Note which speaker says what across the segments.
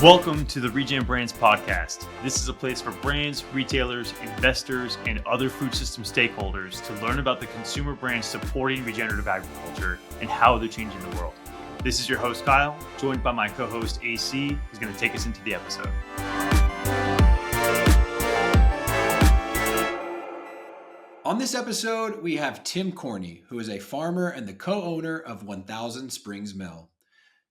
Speaker 1: Welcome to the Regen Brands podcast. This is a place for brands, retailers, investors, and other food system stakeholders to learn about the consumer brands supporting regenerative agriculture and how they're changing the world. This is your host, Kyle, joined by my co-host, AC, who's going to take us into the episode.
Speaker 2: On this episode, we have Tim Cornie, who is a farmer and the co-owner of 1000 Springs Mill.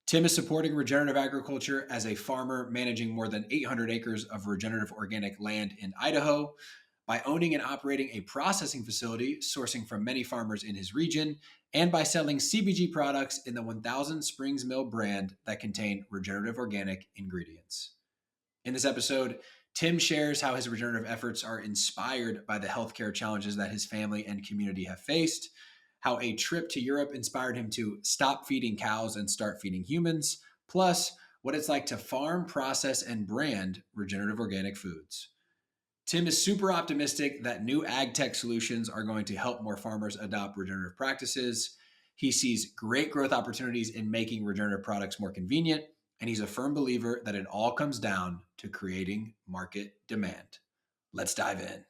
Speaker 2: Tim is supporting regenerative agriculture as a farmer managing more than 800 acres of regenerative organic land in Idaho by owning and operating a processing facility sourcing from many farmers in his region and by selling CBG products in the 1000 Springs Mill brand that contain regenerative organic ingredients. In this episode, Tim shares how his regenerative efforts are inspired by the healthcare challenges that his family and community have faced, how a trip to Europe inspired him to stop feeding cows and start feeding humans, plus what it's like to farm, process, and brand regenerative organic foods. Tim is super optimistic that new ag tech solutions are going to help more farmers adopt regenerative practices. He sees great growth opportunities in making regenerative products more convenient, and he's a firm believer that it all comes down to creating market demand. Let's dive in.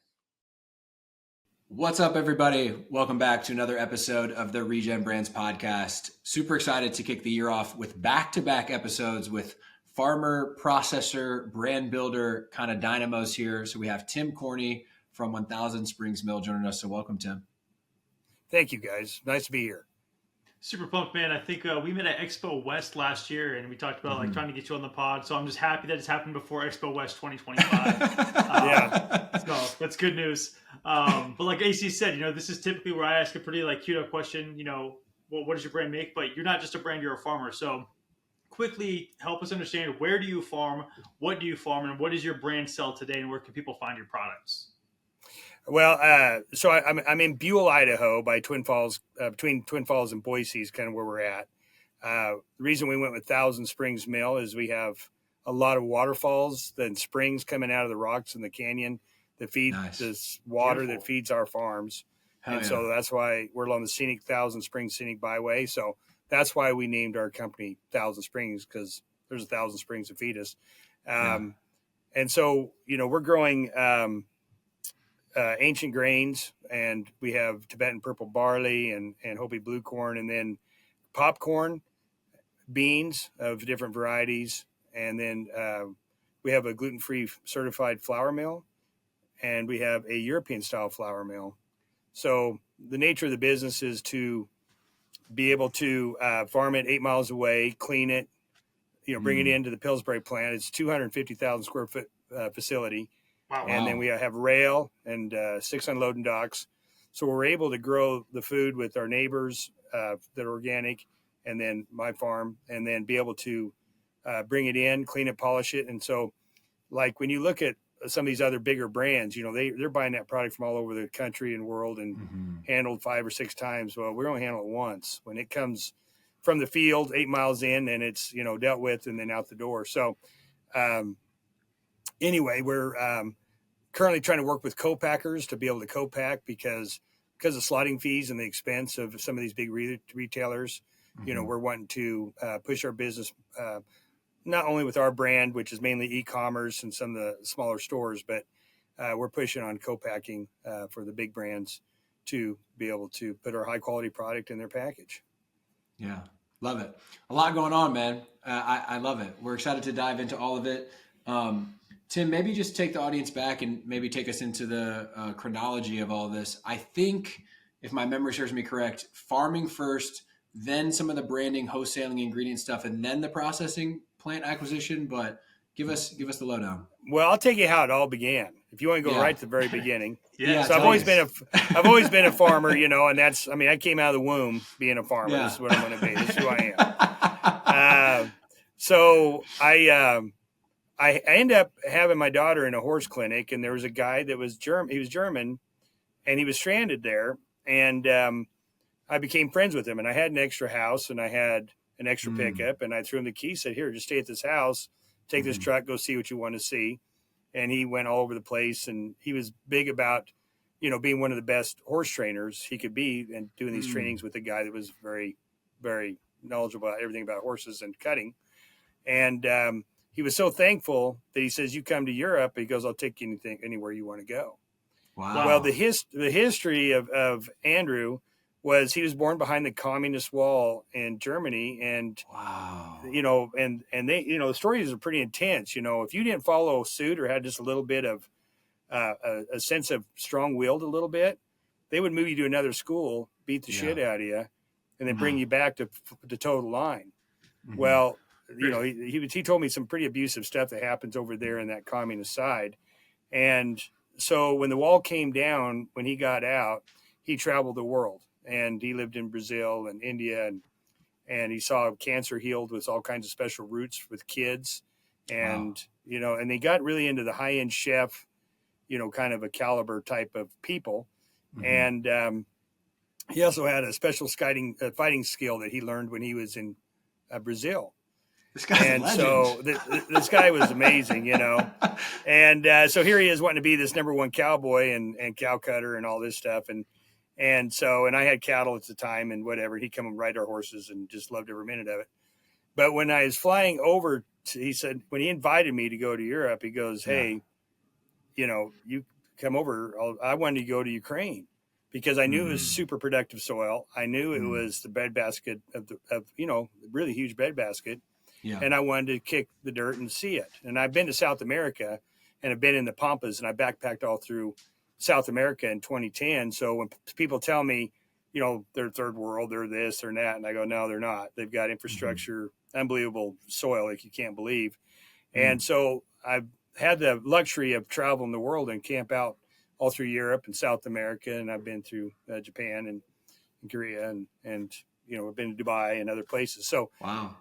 Speaker 2: What's up, everybody? Welcome back to another episode of the Regen Brands podcast. Super excited to kick the year off with back-to-back episodes with farmer, processor, brand builder kind of dynamos here. So we have Tim Cornie from 1000 Springs Mill joining us. So welcome, Tim.
Speaker 3: Thank you, guys. Nice to be here.
Speaker 1: Super pumped, man. I think we met at Expo West last year, and we talked about trying to get you on the pod. So I'm just happy that it's happened before Expo West 2025.
Speaker 3: Yeah.
Speaker 1: So that's good news. But like AC said, this is typically where I ask a pretty cute question. What does your brand make? But you're not just a brand; you're a farmer. So quickly help us understand, where do you farm, what do you farm, and what does your brand sell today, and where can people find your products?
Speaker 3: Well, so I'm in Buell, Idaho, by Twin Falls, between Twin Falls and Boise is kind of where we're at. The reason we went with 1000 Springs Mill is we have a lot of waterfalls and springs coming out of the rocks in the canyon that feed this water. Beautiful. That feeds our farms. So that's why we're on the scenic 1000 Springs Scenic Byway. So that's why we named our company 1000 Springs, because there's 1000 springs to feed us. And so, we're growing ancient grains, and we have Tibetan purple barley and Hopi blue corn, and then popcorn, beans of different varieties. And then we have a gluten-free certified flour mill, and we have a European style flour mill. So the nature of the business is to be able to farm it 8 miles away, clean it, bring it into the Pillsbury plant. It's 250,000 square foot facility. Wow. And then we have rail and 6 unloading docks. So we're able to grow the food with our neighbors that are organic, and then my farm, and then be able to bring it in, clean it, polish it. And so, like, when you look at some of these other bigger brands, they're buying that product from all over the country and world and handled 5 or 6 times. Well, we only handle it once when it comes from the field 8 miles in, and it's, dealt with and then out the door. So anyway, we're currently trying to work with co-packers to be able to co-pack because of slotting fees and the expense of some of these big retailers. We're wanting to push our business not only with our brand, which is mainly e-commerce and some of the smaller stores, but we're pushing on co-packing for the big brands to be able to put our high quality product in their package.
Speaker 2: Yeah, love it. A lot going on, man. I love it. We're excited to dive into all of it. Tim, maybe just take the audience back and maybe take us into the chronology of all this. I think, if my memory serves me correct, farming first, then some of the branding, wholesaling, ingredient stuff, and then the processing plant acquisition. But give us the lowdown.
Speaker 3: Well, I'll take you how it all began. If you want to go right to the very beginning. So I've always been a farmer, and that's, I came out of the womb being a farmer. Yeah. This is what I'm going to be. This is who I am. So I ended up having my daughter in a horse clinic, and there was a guy that was He was German, and he was stranded there. And I became friends with him, and I had an extra house, and I had an extra pickup, and I threw him the key, said, "Here, just stay at this house, take this truck, go see what you want to see." And he went all over the place, and he was big about, being one of the best horse trainers he could be, and doing these trainings with a guy that was very, very knowledgeable about everything about horses and cutting. And he was so thankful that he says, "You come to Europe," he goes, "I'll take you anywhere you want to go."
Speaker 2: Wow.
Speaker 3: Well, the history of Andrew was he was born behind the communist wall in Germany, and
Speaker 2: wow.
Speaker 3: and they, the stories are pretty intense. If you didn't follow suit or had just a little bit of a sense of strong-willed a little bit, they would move you to another school, beat the shit out of you, and then bring you back to toe the line.
Speaker 2: Mm-hmm.
Speaker 3: Well, he told me some pretty abusive stuff that happens over there in that communist side. And so when the wall came down, when he got out, he traveled the world, and he lived in Brazil and India, and he saw cancer healed with all kinds of special roots with kids. And, and they got really into the high-end chef, kind of a caliber type of people. Mm-hmm. And he also had a special fighting skill that he learned when he was in Brazil.
Speaker 2: This guy's a legend.
Speaker 3: So this guy was amazing, And so here he is wanting to be this number one cowboy and cow cutter and all this stuff. And I had cattle at the time and whatever. He'd come and ride our horses and just loved every minute of it. But when I was flying over, he said, when he invited me to go to Europe, he goes, "Hey, you come over. I wanted to go to Ukraine because I knew it was super productive soil. I knew it was the breadbasket of really huge breadbasket. Yeah. And I wanted to kick the dirt and see it. And I've been to South America and I've been in the Pampas, and I backpacked all through South America in 2010. So when people tell me, they're third world, they're this, they're that, and I go, no, they're not. They've got infrastructure, unbelievable soil like you can't believe. And so I've had the luxury of traveling the world and camp out all through Europe and South America. And I've been through Japan and Korea and I've been to Dubai and other places. So, wow.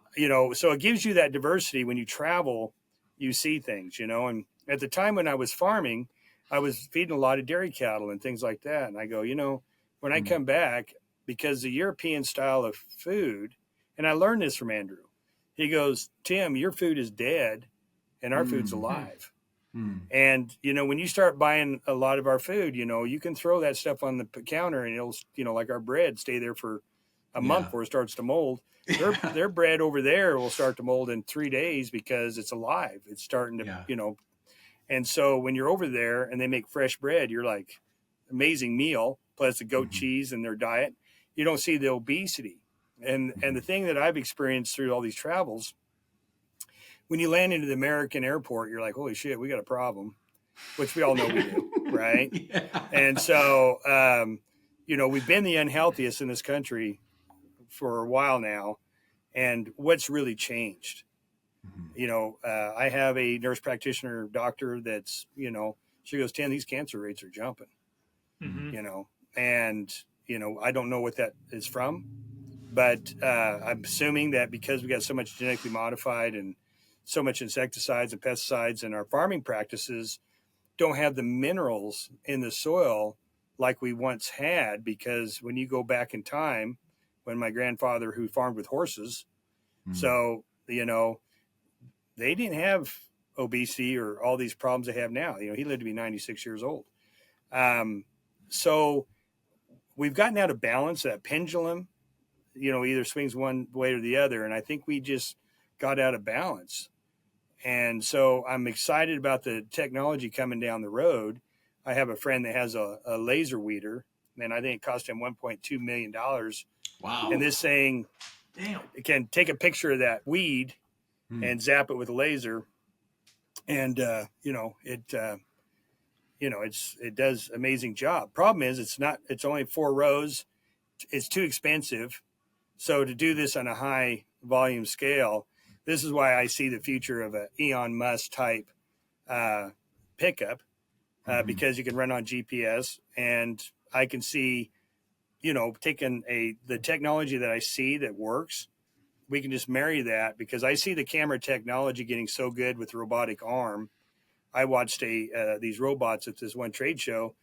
Speaker 3: So it gives you that diversity. When you travel, you see things, and at the time when I was farming, I was feeding a lot of dairy cattle and things like that. And I go, when I come back, because the European style of food, and I learned this from Andrew, he goes, "Tim, your food is dead and our food's alive." And, when you start buying a lot of our food, you can throw that stuff on the counter and it'll, like our bread, stay there for a month before it starts to mold. Their bread over there will start to mold in 3 days because it's alive. It's starting to, And so when you're over there and they make fresh bread, you're like, amazing meal, plus the goat cheese in their diet. You don't see the obesity. And the thing that I've experienced through all these travels, when you land into the American airport, you're like, holy shit, we got a problem, which we all know we do, right? Yeah. And so, we've been the unhealthiest in this country for a while now. And what's really changed? I have a nurse practitioner doctor that's, she goes, "Tim, these cancer rates are jumping," and, I don't know what that is from, but I'm assuming that because we got so much genetically modified and so much insecticides and pesticides, and our farming practices don't have the minerals in the soil like we once had, because when you go back in time, when my grandfather, who farmed with horses, so, they didn't have obesity or all these problems they have now. He lived to be 96 years old. So we've gotten out of balance. That pendulum, either swings one way or the other. And I think we just got out of balance. And so I'm excited about the technology coming down the road. I have a friend that has a laser weeder, and I think it cost him $1.2 million. Wow. And this thing can take a picture of that weed and zap it with a laser. And, it does amazing job. Problem is it's only 4 rows. It's too expensive. So to do this on a high volume scale, this is why I see the future of a Elon Musk type pickup, because you can run on GPS, and I can see, taking the technology that I see that works, we can just marry that, because I see the camera technology getting so good with the robotic arm. I watched these robots at this one trade show,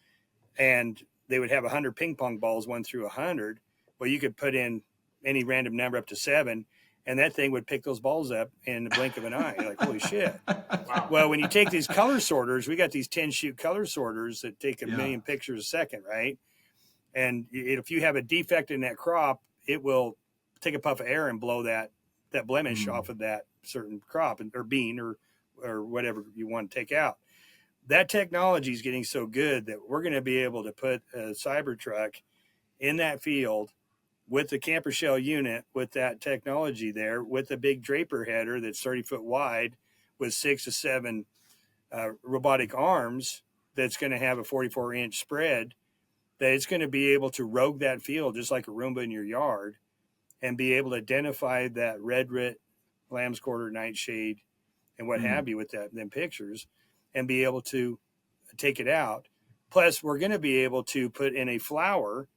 Speaker 3: and they would have 100 ping pong balls, 1 through 100. Well, you could put in any random number up to 7, and that thing would pick those balls up in the blink of an eye. You're like, holy shit. Wow. Well, when you take these color sorters, we got these 10-shoot color sorters that take a million pictures a second, right? And if you have a defect in that crop, it will take a puff of air and blow that that blemish off of that certain crop or bean or whatever you want to take out. That technology is getting so good that we're going to be able to put a Cybertruck in that field with the camper shell unit, with that technology there, with a big draper header that's 30 foot wide with 6 to 7 robotic arms, that's going to have a 44-inch spread, that it's going to be able to rogue that field just like a Roomba in your yard and be able to identify that red root, lamb's quarter, nightshade, and what have you with them pictures, and be able to take it out. Plus, we're going to be able to put in a flower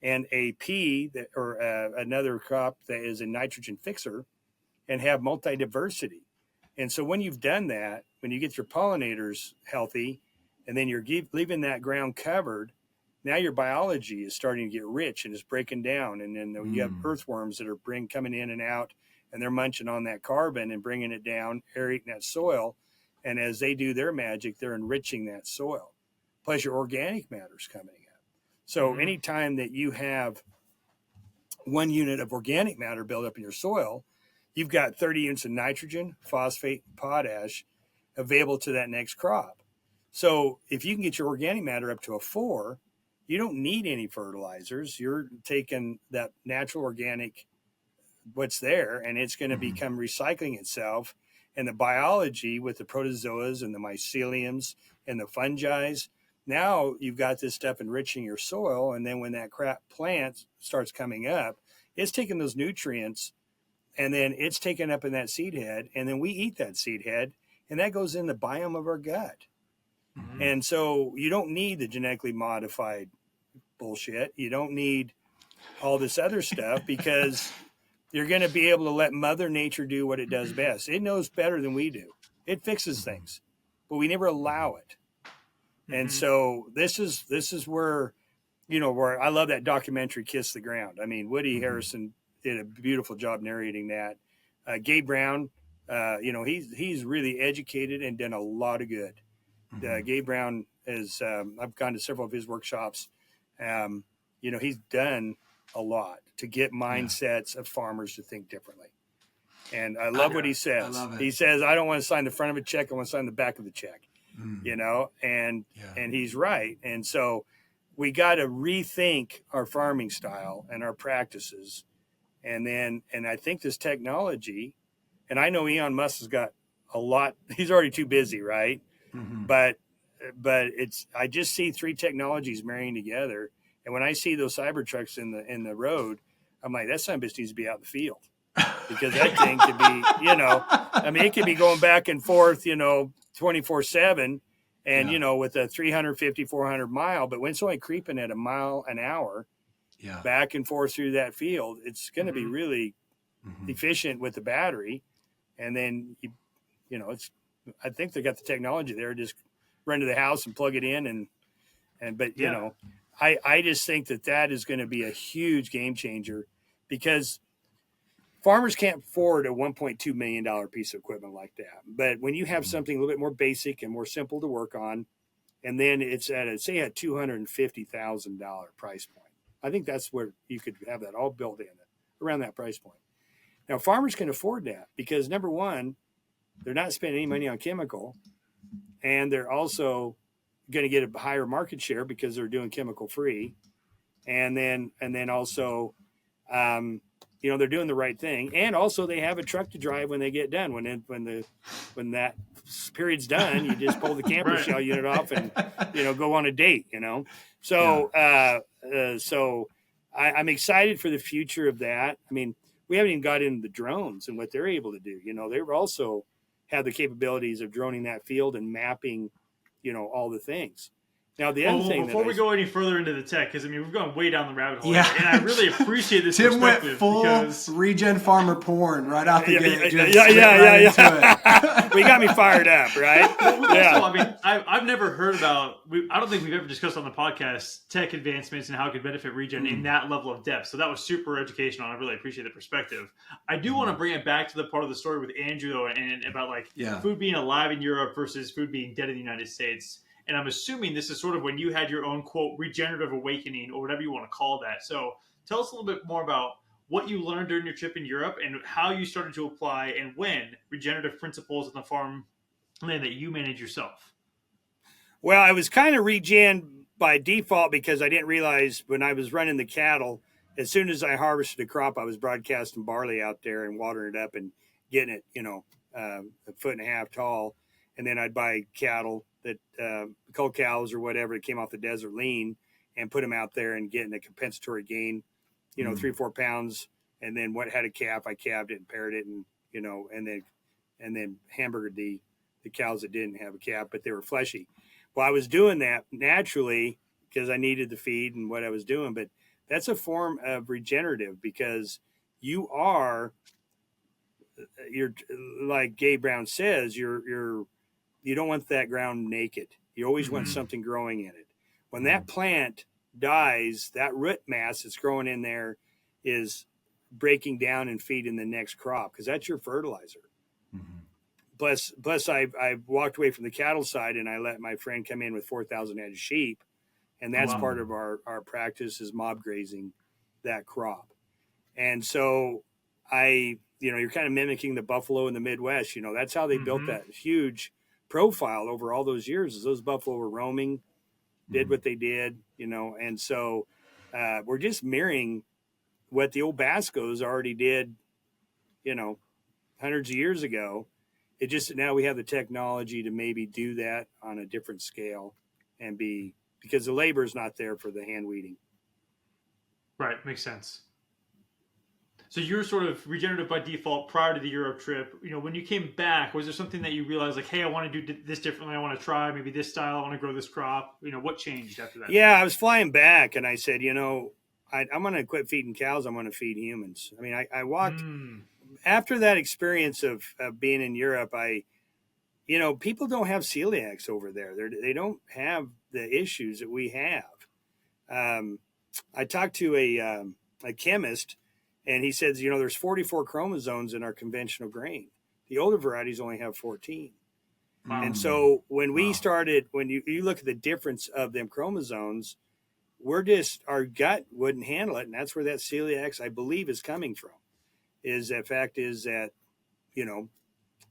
Speaker 3: and a pea or another crop that is a nitrogen fixer and have multi-diversity. And so when you've done that, when you get your pollinators healthy and then you're leaving that ground covered, now your biology is starting to get rich and it's breaking down. And then you have earthworms that are coming in and out, and they're munching on that carbon and bringing it down, aerating that soil. And as they do their magic, they're enriching that soil. Plus your organic matter's coming up. So anytime that you have 1 unit of organic matter built up in your soil, you've got 30 units of nitrogen, phosphate, and potash available to that next crop. So if you can get your organic matter up to a 4, you don't need any fertilizers. You're taking that natural organic, what's there, and it's going to become recycling itself. And the biology with the protozoas and the myceliums and the fungi, now you've got this stuff enriching your soil. And then when that crap plant starts coming up, it's taking those nutrients and then it's taken up in that seed head. And then we eat that seed head, and that goes in the biome of our gut. And so you don't need the genetically modified bullshit. You don't need all this other stuff because you're going to be able to let Mother Nature do what it does best. It knows better than we do. It fixes things, but we never allow it. And so this is where, where I love that documentary, Kiss the Ground. I mean, Woody Harrelson did a beautiful job narrating that. Gabe Brown, he's really educated and done a lot of good. Gabe Brown is, I've gone to several of his workshops. He's done a lot to get mindsets of farmers to think differently. And I love what he says. He says, I don't want to sign the front of a check. I want to sign the back of the check, and he's right. And so we got to rethink our farming style and our practices. And I think this technology, and I know Elon Musk has got a lot, he's already too busy, right? But I just see 3 technologies marrying together. And when I see those Cybertrucks in the road, I'm like, that son of a bitch needs to be out in the field, because that thing could be, it could be going back and forth, 24/7 and, with a 350, 400 mile, but when it's only creeping at a mile an hour back and forth through that field, it's going to be really efficient with the battery. And then, I think they got the technology there, just run to the house and plug it in. I just think that is going to be a huge game changer, because farmers can't afford a $1.2 million piece of equipment like that. But when you have something a little bit more basic and more simple to work on, and then it's at a $250,000 price point, I think that's where you could have that all built in around that price point. Now, farmers can afford that because, number one, they're not spending any money on chemical, and they're also going to get a higher market share because they're doing chemical free. And then also, they're doing the right thing. And also they have a truck to drive when they get done. When that period's done, you just pull the camper shell unit off and, go on a date, So, I'm excited for the future of that. I mean, we haven't even got into the drones and what they're able to do. They also have the capabilities of droning that field and mapping, all the things. Now, the other thing
Speaker 1: before we go any further into the tech, because we've gone way down the rabbit hole,
Speaker 2: and
Speaker 1: I really appreciate this
Speaker 2: Tim
Speaker 1: perspective.
Speaker 2: Went full
Speaker 1: because
Speaker 2: regen farmer porn right out the gate.
Speaker 3: We got me fired up, right?
Speaker 1: Also, I've never heard about. I don't think we've ever discussed on the podcast tech advancements and how it could benefit regen in that level of depth. So that was super educational. I really appreciate the perspective. I do want to bring it back to the part of the story with Andrew, though, and about food being alive in Europe versus food being dead in the United States. And I'm assuming this is sort of when you had your own, quote, regenerative awakening or whatever you want to call that. So tell us a little bit more about what you learned during your trip in Europe and how you started to apply and when regenerative principles on the farm land that you manage yourself.
Speaker 3: Well, I was kind of regen by default because I didn't realize when I was running the cattle, as soon as I harvested a crop, I was broadcasting barley out there and watering it up and getting it, a foot and a half tall. And then I'd buy cattle that cull cows or whatever that came off the desert lean and put them out there and getting a compensatory gain, 3 or 4 pounds. And then what had a calf, I calved it and paired it and, and then hamburgered the cows that didn't have a calf, but they were fleshy. Well, I was doing that naturally because I needed the feed and what I was doing, but that's a form of regenerative because you're like Gabe Brown says, you don't want that ground naked. You always want something growing in it. When that plant dies, that root mass that's growing in there is breaking down and feeding the next crop because that's your fertilizer. Plus, I walked away from the cattle side and I let my friend come in with 4,000 head of sheep, and that's part of our practice is mob grazing that crop. And so you're kind of mimicking the buffalo in the Midwest. That's how they built that huge profile over all those years. Is those buffalo were roaming, did what they did, and so we're just mirroring what the old Bascos already did, hundreds of years ago. It just now we have the technology to maybe do that on a different scale and because the labor is not there for the hand weeding.
Speaker 1: Right. Makes sense. So you're sort of regenerative by default prior to the Europe trip. When you came back, was there something that you realized like, hey, I want to do this differently. I want to try maybe this style. I want to grow this crop. What changed after that?
Speaker 3: Yeah, I was flying back and I said, I'm going to quit feeding cows. I'm going to feed humans. I mean, I walked after that experience of being in Europe. People don't have celiacs over there. They don't have the issues that we have. I talked to a chemist, and he says, there's 44 chromosomes in our conventional grain. The older varieties only have 14. And so when we started, when you look at the difference of them chromosomes, our gut wouldn't handle it. And that's where that celiacs, I believe, is coming from. The fact is that,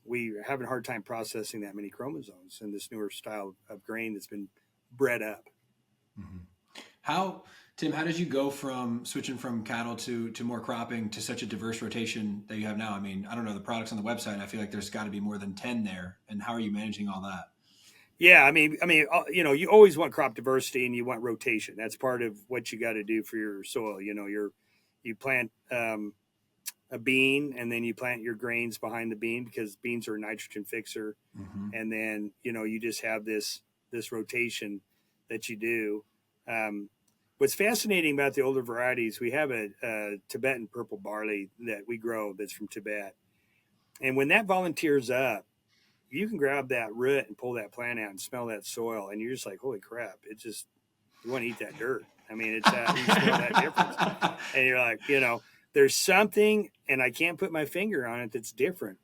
Speaker 3: we are having a hard time processing that many chromosomes in this newer style of grain that's been bred up.
Speaker 2: Tim, how did you go from switching from cattle to more cropping to such a diverse rotation that you have now? I mean, I don't know the products on the website. I feel like there's got to be more than 10 there. And how are you managing all that?
Speaker 3: Yeah, I mean, you always want crop diversity and you want rotation. That's part of what you got to do for your soil. You plant a bean and then you plant your grains behind the bean because beans are a nitrogen fixer. And then, you just have this rotation that you do. What's fascinating about the older varieties, we have a Tibetan purple barley that we grow that's from Tibet. And when that volunteers up, you can grab that root and pull that plant out and smell that soil. And you're just like, holy crap. You want to eat that dirt. I mean, you smell that difference. And you're like, there's something, and I can't put my finger on it, that's different.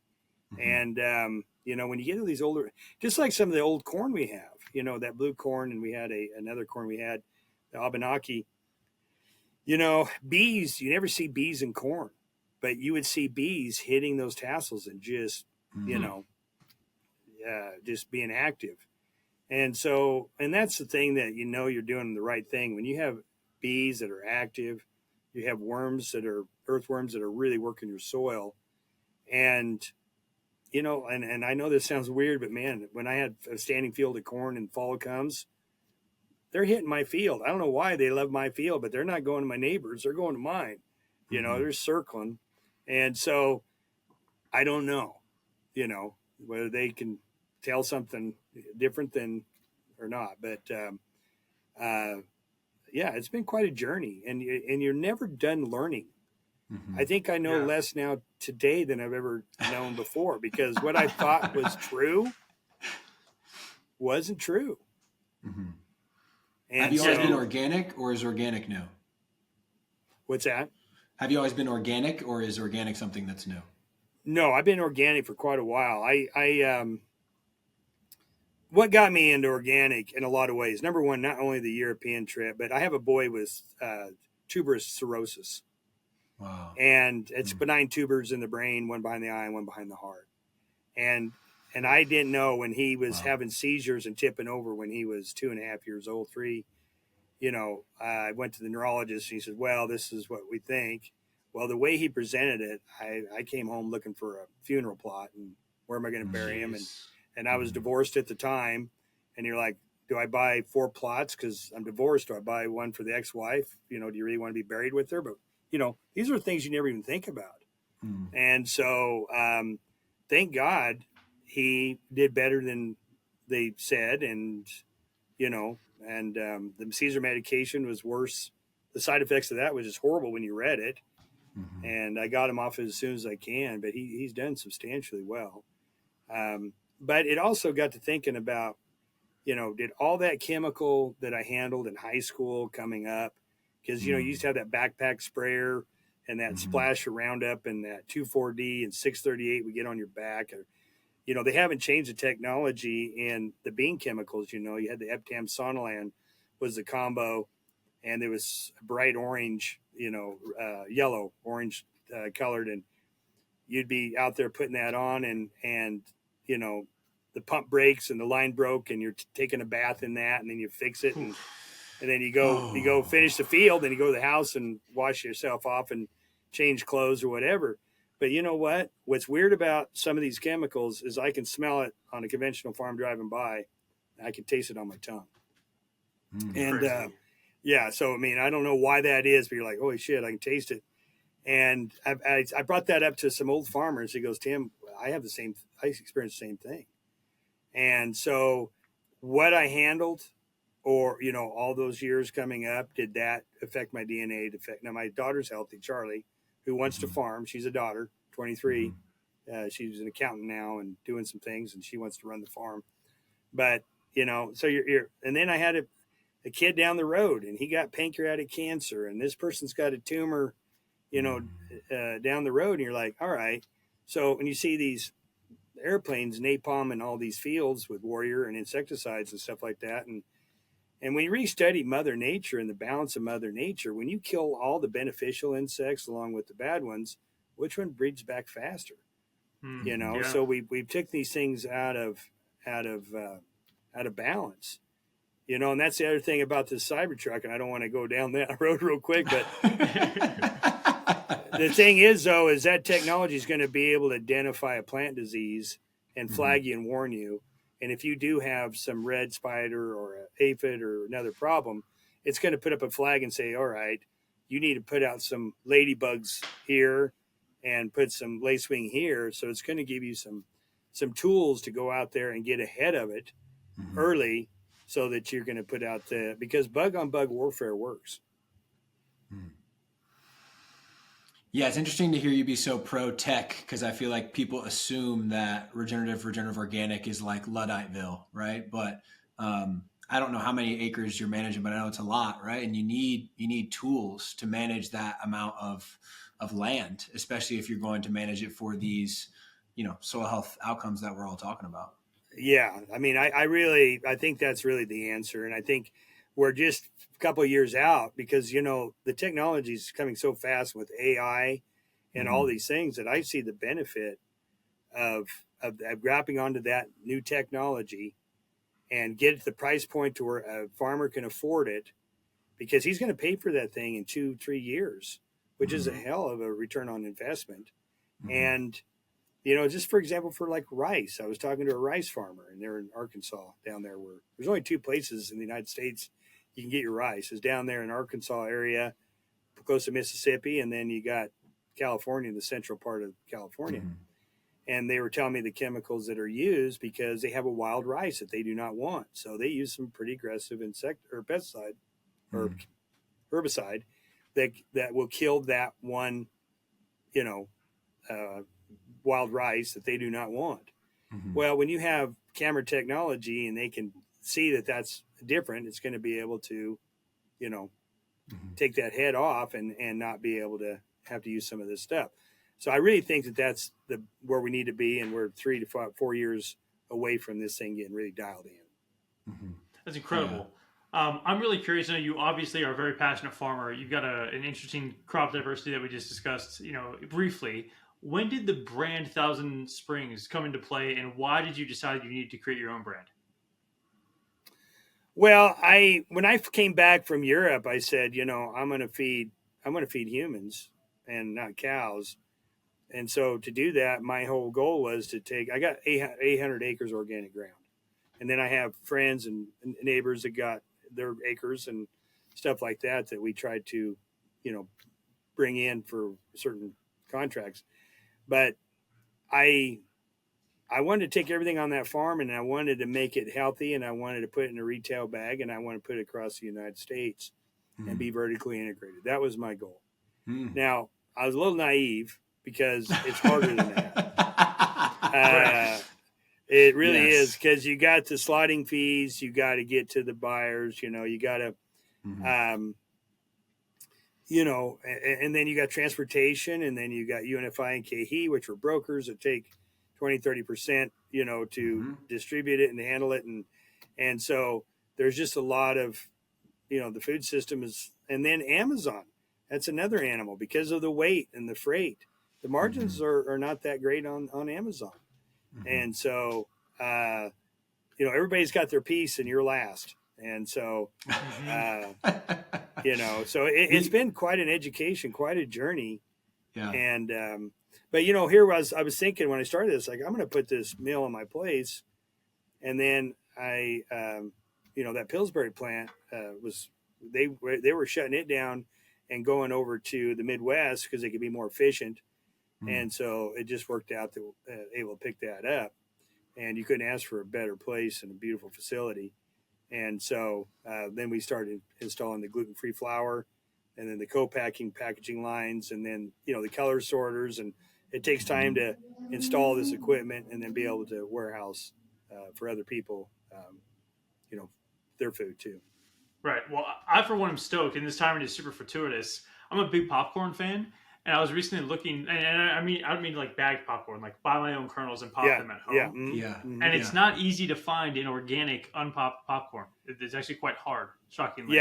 Speaker 3: And, when you get to these older, just like some of the old corn we have, that blue corn, and we had another corn we had, the Abenaki, bees, you never see bees in corn, but you would see bees hitting those tassels and just, just being active. And so, and that's the thing that, you're doing the right thing. When you have bees that are active, you have earthworms that are really working your soil. And, and I know this sounds weird, but man, when I had a standing field of corn and fall comes, they're hitting my field. I don't know why they love my field, but they're not going to my neighbors. They're going to mine. They're circling. And so I don't know, whether they can tell something different than or not. But it's been quite a journey, and you're never done learning. I think I know less now today than I've ever known before because what I thought was true wasn't true. And
Speaker 2: have you always been organic, or is organic new?
Speaker 3: What's that?
Speaker 2: Have you always been organic, or is organic something that's new?
Speaker 3: No, I've been organic for quite a while. What got me into organic in a lot of ways, number one, not only the European trip, but I have a boy with tuberous sclerosis.
Speaker 2: Wow.
Speaker 3: And it's benign tumors in the brain, one behind the eye and one behind the heart. And I didn't know when he was having seizures and tipping over when he was 2.5 years old, 3. I went to the neurologist and he said, well, this is what we think. Well, the way he presented it, I came home looking for a funeral plot and where am I going to bury him? And I was divorced at the time. And you're like, do I buy 4 plots because I'm divorced? Do I buy one for the ex-wife? Do you really want to be buried with her? But, these are things you never even think about. And so thank God he did better than they said. And, the Caesar medication was worse. The side effects of that was just horrible when you read it. And I got him off as soon as I can, but he's done substantially well. But it also got to thinking about, did all that chemical that I handled in high school coming up, because, you used to have that backpack sprayer and that splash of Roundup and that 2,4-D and 638 would get on your back. Or, they haven't changed the technology in the bean chemicals. You had the Eptam Sonalan was the combo, and there was bright orange, yellow, orange colored, and you'd be out there putting that on, and the pump breaks and the line broke, and you're taking a bath in that, and then you fix it, and then you go finish the field, then you go to the house and wash yourself off and change clothes or whatever. But you know what? What's weird about some of these chemicals is I can smell it on a conventional farm driving by. I can taste it on my tongue. And yeah, so I mean, I don't know why that is, but you're like, holy shit, I can taste it. And I brought that up to some old farmers. He goes, Tim, I experienced the same thing. And so what I handled, or, all those years coming up, did that affect my DNA? Now, my daughter's healthy, Charlie, who wants to farm. She's a daughter, 23. She's an accountant now and doing some things, and she wants to run the farm. But, so and then I had a kid down the road, and he got pancreatic cancer, and this person's got a tumor, down the road, and you're like, all right. So when you see these airplanes napalm in all these fields with Warrior and insecticides and stuff like that, and when you restudy Mother Nature and the balance of Mother Nature, when you kill all the beneficial insects along with the bad ones, which one breeds back faster? So we took these things out of balance. And that's the other thing about this Cybertruck, and I don't want to go down that road real quick, but the thing is, though, is that technology is going to be able to identify a plant disease and flag you and warn you. And if you do have some red spider or an aphid or another problem, it's going to put up a flag and say, all right, you need to put out some ladybugs here and put some lacewing here. So it's going to give you some tools to go out there and get ahead of it early, so that you're going to put out because bug on bug warfare works.
Speaker 2: Yeah, it's interesting to hear you be so pro tech, because I feel like people assume that regenerative organic is like Ludditeville, right? But I don't know how many acres you're managing, but I know it's a lot, right? And you need tools to manage that amount of land, especially if you're going to manage it for these, soil health outcomes that we're all talking about.
Speaker 3: Yeah, I mean, I think that's really the answer, and I think we're just a couple of years out, because the technology is coming so fast with AI and all these things, that I see the benefit of grabbing onto that new technology and get it to the price point to where a farmer can afford it, because he's going to pay for that thing in 2-3 years, which is a hell of a return on investment. And just for example, for like rice, I was talking to a rice farmer, and they're in Arkansas down there, where there's only 2 places in the United States you can get your rice. Is down there in Arkansas area, close to Mississippi, and then you got California, the central part of California. And they were telling me the chemicals that are used, because they have a wild rice that they do not want. So they use some pretty aggressive insect or pesticide or herbicide that will kill that one, wild rice that they do not want. Well, when you have camera technology and they can see that that's different, it's going to be able to, take that head off and not be able to have to use some of this stuff. So I really think that that's where we need to be, and we're 3 to 4 years away from this thing getting really dialed in.
Speaker 1: That's incredible. I'm really curious. I know you obviously are a very passionate farmer. You've got an interesting crop diversity that we just discussed, briefly. When did the brand Thousand Springs come into play, and why did you decide you needed to create your own brand?
Speaker 3: Well, when I came back from Europe, I said, I'm going to feed humans and not cows. And so to do that, my whole goal was I got 800 acres organic ground. And then I have friends and neighbors that got their acres and stuff like that we tried to, bring in for certain contracts. But I wanted to take everything on that farm and I wanted to make it healthy and I wanted to put it in a retail bag and I want to put it across the United States and be vertically integrated. That was my goal. Now, I was a little naive because it's harder than that. It really is, because you got the slotting fees, you got to get to the buyers, you got to, and then you got transportation, and then you got UNFI and KHE, which are brokers that take 20-30%, to distribute it and handle it. And so there's just a lot of, the food system is, and then Amazon, that's another animal because of the weight and the freight. The margins are not that great on Amazon. And so, everybody's got their piece and you're last. And so, so it's been quite an education, quite a journey.
Speaker 2: Yeah.
Speaker 3: And, but here I was thinking when I started this, like, I'm going to put this mill in my place. And then that Pillsbury plant they were shutting it down and going over to the Midwest because they could be more efficient. And so it just worked out that able to pick that up, and you couldn't ask for a better place and a beautiful facility. And so then we started installing the gluten-free flour and then the co-packing packaging lines and then, the color sorters. And it takes time to install this equipment and then be able to warehouse for other people, their food too.
Speaker 1: Right. Well, I, for one, am stoked, and this timing is super fortuitous. I'm a big popcorn fan, and I was recently looking, and I don't mean like bagged popcorn, like buy my own kernels and pop them at home.
Speaker 2: Yeah.
Speaker 1: And it's not easy to find an organic unpopped popcorn. It's actually quite hard, shockingly.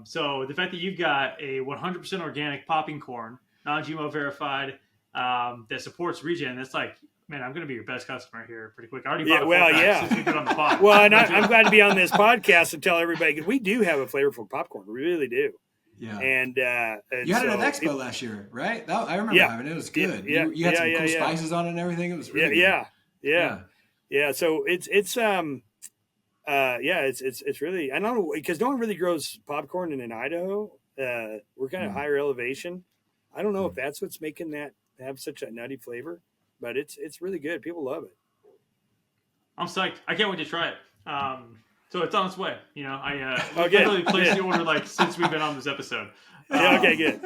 Speaker 1: So the fact that you've got a 100% organic popping corn, non-GMO verified, that supports regen, that's like, man, I'm going to be your best customer here pretty quick. I already bought since we've been on the pod.
Speaker 3: Well, and I'm glad to be on this podcast and tell everybody, because we do have a flavorful popcorn. We really do.
Speaker 2: Yeah.
Speaker 3: And
Speaker 2: you had it at Expo last year, right? I remember having it. It was good. You had some cool spices on it and everything. It was really good. Yeah. So it's really, I don't know, because no one really grows popcorn in Idaho. We're kind of higher elevation. I don't know if that's what's making that have such a nutty flavor, but it's really good. People love it.
Speaker 1: I'm psyched. I can't wait to try it. So it's on its way. I
Speaker 3: Okay.
Speaker 1: literally placed the order since we've been on this episode.
Speaker 3: Okay, good.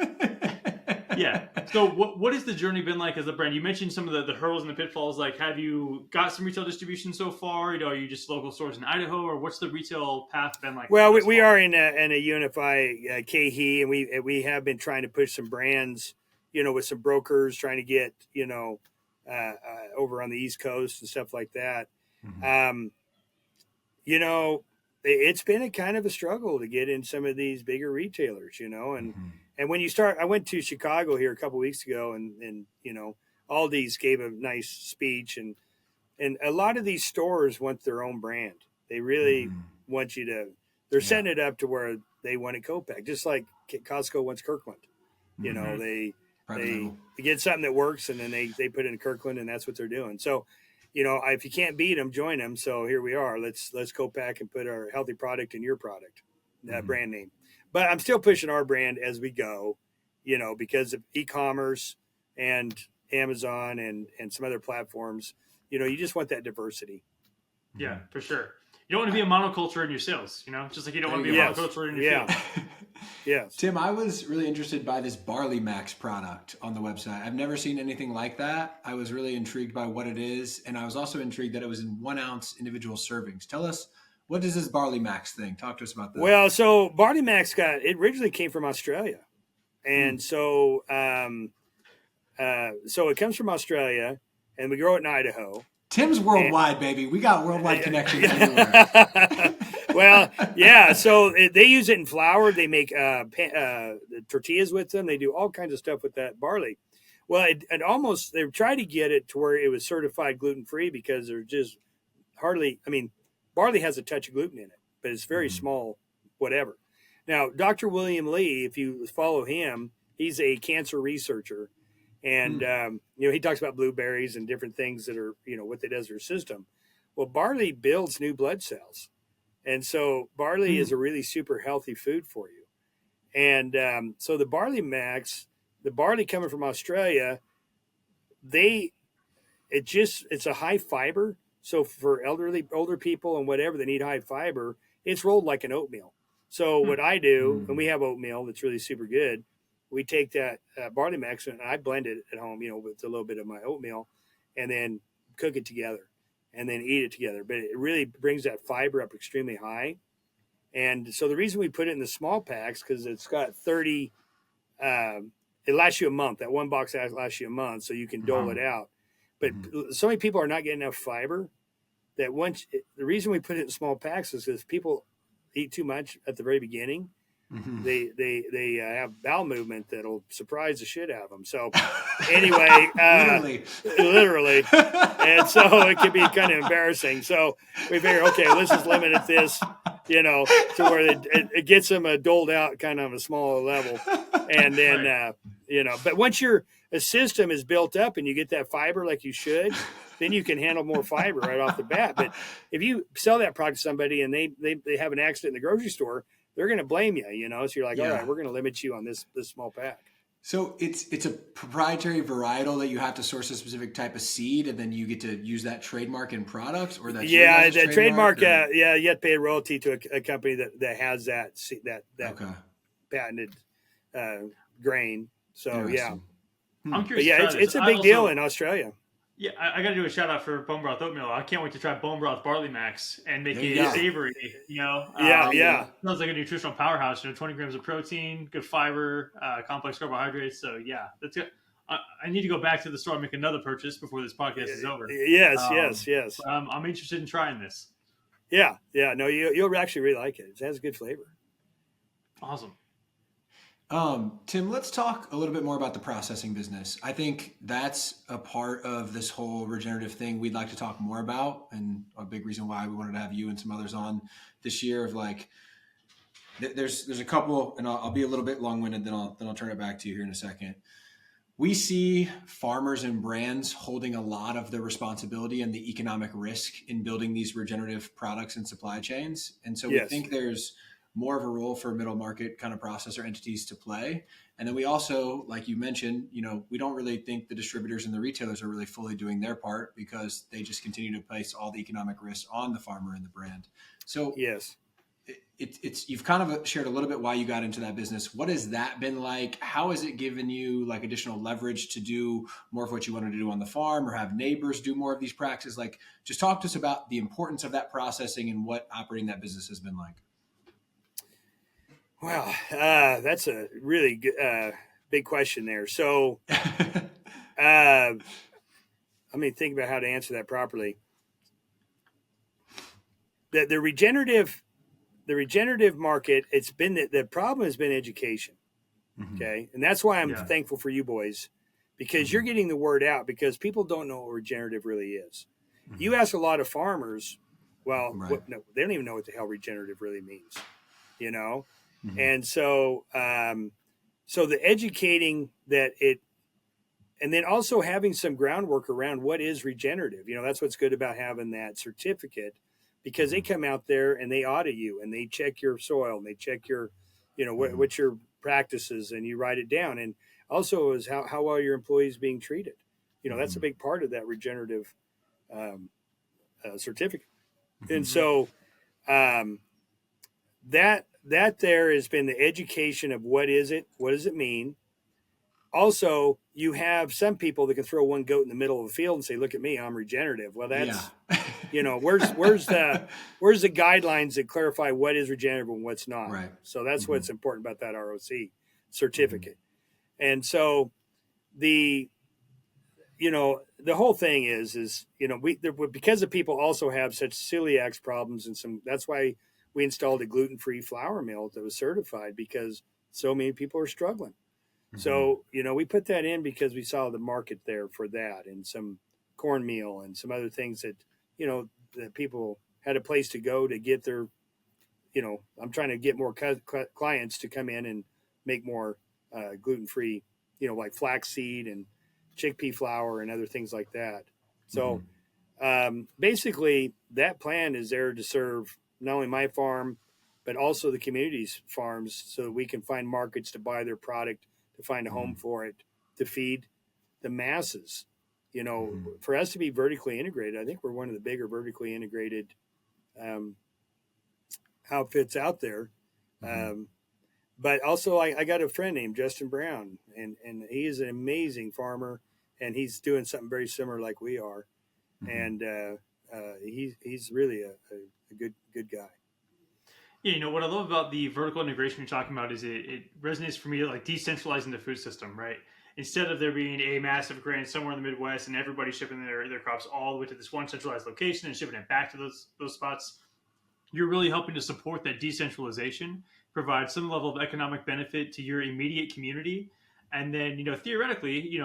Speaker 1: Yeah. So what has the journey been like as a brand? You mentioned some of the hurdles and the pitfalls. Like, have you got some retail distribution so far? Are you just local stores in Idaho, or what's the retail path been like?
Speaker 3: Well, we are in a UNFI KHE, and we have been trying to push some brands, with some brokers, trying to get, over on the East Coast and stuff like that. It's been a kind of a struggle to get in some of these bigger retailers, and when you start, I went to Chicago here a couple of weeks ago, and Aldi's gave a nice speech, and a lot of these stores want their own brand. They really want you to, they're setting it up to where they want it co-pack, just like Costco wants Kirkland. They get something that works, and then they put it in Kirkland, and that's what they're doing. So, if you can't beat them, join them. So here we are. Let's go back and put our healthy product in your product, that brand name. But I'm still pushing our brand as we go, because of e-commerce and Amazon and some other platforms. You just want that diversity.
Speaker 1: Yeah, for sure. You don't want to be a monoculture in your sales, just like you don't want to be a monoculture in your field.
Speaker 3: Yes.
Speaker 2: Tim, I was really interested by this Barley Max product on the website. I've never seen anything like that. I was really intrigued by what it is. And I was also intrigued that it was in 1 ounce individual servings. Tell us, what is this Barley Max thing? Talk to us about that.
Speaker 3: Well, so Barley Max it originally came from Australia. And so it comes from Australia, and we grow it in Idaho.
Speaker 2: Tim's worldwide, baby. We got worldwide connections everywhere.
Speaker 3: Well, yeah. So they use it in flour. They make tortillas with them. They do all kinds of stuff with that barley. Well, it almost they tried to get it to where it was certified gluten free because there's just hardly. I mean, barley has a touch of gluten in it, but it's very small. Whatever. Now, Dr. William Lee, if you follow him, he's a cancer researcher, and he talks about blueberries and different things that are what it does to your system. Well, barley builds new blood cells. And so barley is a really super healthy food for you. And so the barley max, the barley coming from Australia, it's a high fiber. So for older people and whatever, they need high fiber, it's rolled like an oatmeal. So what I do, and we have oatmeal that's really super good, we take that barley max and I blend it at home, with a little bit of my oatmeal and then cook it together. And then eat it together. But it really brings that fiber up extremely high. And so the reason we put it in the small packs, because it's got 30, it lasts you a month. That one box lasts you a month, so you can dole it out. But so many people are not getting enough fiber that the reason we put it in small packs is because people eat too much at the very beginning. They have bowel movement that'll surprise the shit out of them. So anyway, literally, and so it can be kind of embarrassing. So we figure, okay, let's just limit it this, to where it gets them doled out kind of a smaller level, and then but once your system is built up and you get that fiber like you should, then you can handle more fiber right off the bat. But if you sell that product to somebody and they have an accident in the grocery store, they're going to blame you, So you're like, all right, we're going to limit you on this small pack.
Speaker 2: So it's a proprietary varietal that you have to source a specific type of seed, and then you get to use that trademark in products, or that
Speaker 3: the trademark. You have to pay a royalty to a company that has that patented grain. So yeah,
Speaker 1: I'm curious.
Speaker 3: But yeah, it's a big deal in Australia.
Speaker 1: Yeah, I got to do a shout out for bone broth oatmeal. I can't wait to try bone broth barley max and make it savory. Sounds like a nutritional powerhouse. 20 grams of protein, good fiber, complex carbohydrates. So yeah, that's good. I need to go back to the store and make another purchase before this podcast is over.
Speaker 3: Yes.
Speaker 1: I'm interested in trying this.
Speaker 3: Yeah. No, you'll actually really like it. It has a good flavor.
Speaker 1: Awesome.
Speaker 2: Tim, let's talk a little bit more about the processing business. I think that's a part of this whole regenerative thing we'd like to talk more about, and a big reason why we wanted to have you and some others on this year. Of there's a couple, and I'll be a little bit long-winded, then I'll turn it back to you here in a second. We see farmers and brands holding a lot of the responsibility and the economic risk in building these regenerative products and supply chains, and so we think there's more of a role for middle market kind of processor entities to play. And then we also, like you mentioned, we don't really think the distributors and the retailers are really fully doing their part because they just continue to place all the economic risk on the farmer and the brand. So it's you've kind of shared a little bit why you got into that business. What has that been like? How has it given you like additional leverage to do more of what you wanted to do on the farm, or have neighbors do more of these practices? Like, just talk to us about the importance of that processing and what operating that business has been like.
Speaker 3: Well, that's a really good, big question there. So, let me think about how to answer that properly. The regenerative market, it's been the problem has been education. Okay, and that's why I'm thankful for you boys, because you're getting the word out, because people don't know what regenerative really is. You ask a lot of farmers, they don't even know what the hell regenerative really means, And so, so the educating that and then also having some groundwork around what is regenerative. That's what's good about having that certificate, because they come out there and they audit you and they check your soil and they check your, what's your practices, and you write it down. And also is how well your employees being treated. That's a big part of that regenerative certificate. And so, that there has been the education of what is it? What does it mean? Also, you have some people that can throw one goat in the middle of a field and say, "Look at me, I'm regenerative." Well, that's where's the guidelines that clarify what is regenerative and what's not.
Speaker 2: Right.
Speaker 3: So that's what's important about that ROC certificate. And so the whole thing is because the people also have such celiac problems, and that's why we installed a gluten-free flour mill that was certified because so many people are struggling. Mm-hmm. So, we put that in because we saw the market there for that, and some cornmeal and some other things that, that people had a place to go to get their, I'm trying to get more clients to come in and make more gluten-free, like flaxseed and chickpea flour and other things like that. So basically that plan is there to serve not only my farm, but also the community's farms, so that we can find markets to buy their product, to find a home for it, to feed the masses. For us to be vertically integrated, I think we're one of the bigger vertically integrated outfits out there. But also I got a friend named Justin Brown, and he is an amazing farmer, and he's doing something very similar like we are. And he's really a good guy.
Speaker 1: Yeah, what I love about the vertical integration you're talking about is it resonates for me, like decentralizing the food system, right? Instead of there being a massive grain somewhere in the Midwest and everybody shipping their crops all the way to this one centralized location and shipping it back to those spots, you're really helping to support that decentralization, provide some level of economic benefit to your immediate community. And then, theoretically,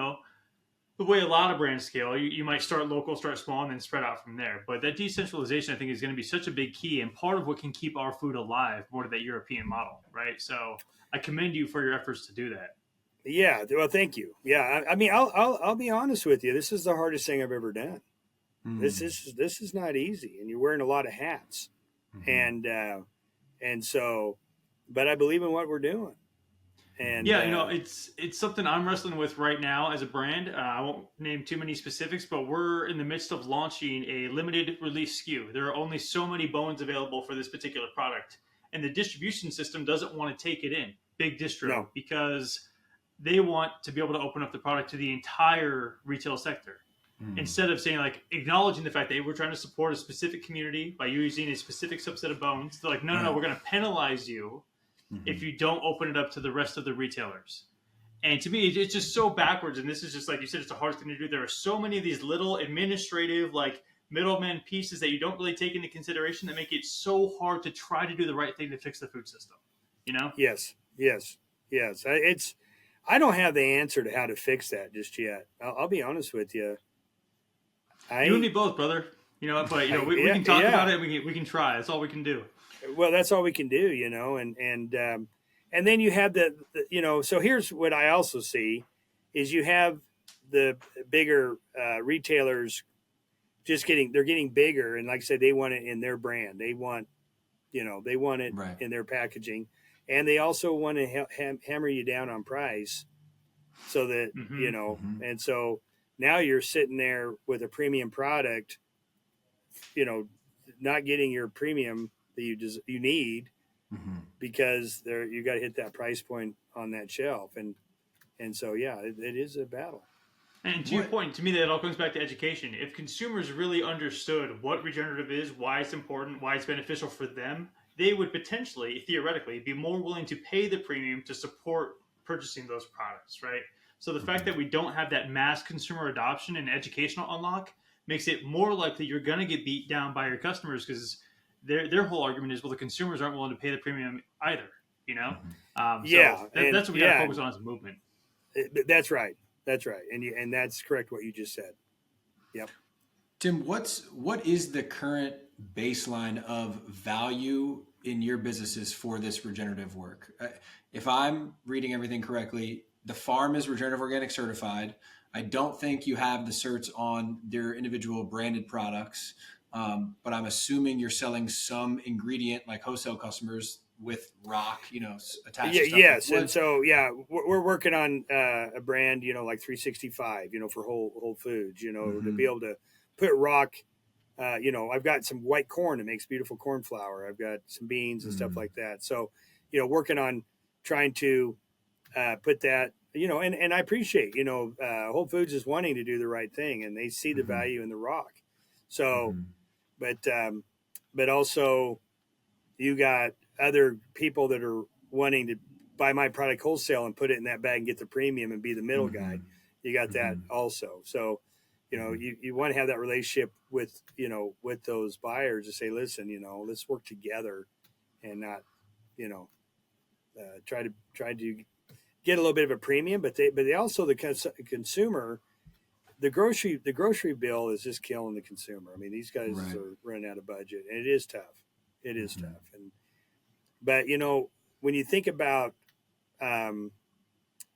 Speaker 1: the way a lot of brands scale, you might start local, start small, and then spread out from there. But that decentralization, I think, is going to be such a big key and part of what can keep our food alive more to that European model, right? So I commend you for your efforts to do that.
Speaker 3: Yeah, well, thank you. Yeah, I mean, I'll be honest with you. This is the hardest thing I've ever done. This is not easy, and you're wearing a lot of hats, and so, but I believe in what we're doing. And
Speaker 1: yeah, it's something I'm wrestling with right now as a brand. I won't name too many specifics, but we're in the midst of launching a limited release SKU. There are only so many bones available for this particular product, and the distribution system doesn't want to take it in, big distro, because they want to be able to open up the product to the entire retail sector. Instead of saying, like, acknowledging the fact that we're trying to support a specific community by using a specific subset of bones, they're like, no, we're going to penalize you if you don't open it up to the rest of the retailers. And to me, it's just so backwards. And this is just, like you said, it's the hardest thing to do. There are so many of these little administrative, like, middleman pieces that you don't really take into consideration that make it so hard to try to do the right thing to fix the food system.
Speaker 3: Yes. I don't have the answer to how to fix that just yet. I'll be honest with you.
Speaker 1: You and me both, brother. But we can talk about it. And we can try. That's all we can do.
Speaker 3: Well, that's all we can do, and then you have the So here's what I also see is you have the bigger retailers they're getting bigger, and like I said, they want it in their brand. They want it in their packaging, and they also want to hammer you down on price, so that and so now you're sitting there with a premium product, not getting your premium that you need, because you got to hit that price point on that shelf, and so it is a battle.
Speaker 1: And to your point, to me, that all comes back to education. If consumers really understood what regenerative is, why it's important, why it's beneficial for them, they would potentially, theoretically, be more willing to pay the premium to support purchasing those products, right? So the fact that we don't have that mass consumer adoption and educational unlock makes it more likely you're going to get beat down by your customers, because their whole argument is, well, the consumers aren't willing to pay the premium either, that's what we got to focus on as a movement.
Speaker 3: That's right. And that's correct what you just said. Yep.
Speaker 2: Tim, what is the current baseline of value in your businesses for this regenerative work? If I'm reading everything correctly, the farm is regenerative organic certified. I don't think you have the certs on their individual branded products, but I'm assuming you're selling some ingredient like wholesale customers with rock, attached.
Speaker 3: Yes, and so we're working on a brand, like 365, for Whole Foods, to be able to put rock. I've got some white corn that makes beautiful corn flour. I've got some beans and stuff like that. So, working on trying to put that, and I appreciate, Whole Foods is wanting to do the right thing, and they see the value in the rock. So, but also you got other people that are wanting to buy my product wholesale and put it in that bag and get the premium and be the middle guy. You got that also. So, you want to have that relationship with those buyers to say, listen, let's work together and not, try to get a little bit of a premium, but they also, the consumer, the grocery bill is just killing the consumer. I mean, these guys
Speaker 2: Right.
Speaker 3: are running out of budget, and it is tough. It is
Speaker 2: Mm-hmm.
Speaker 3: tough. But when you think about, when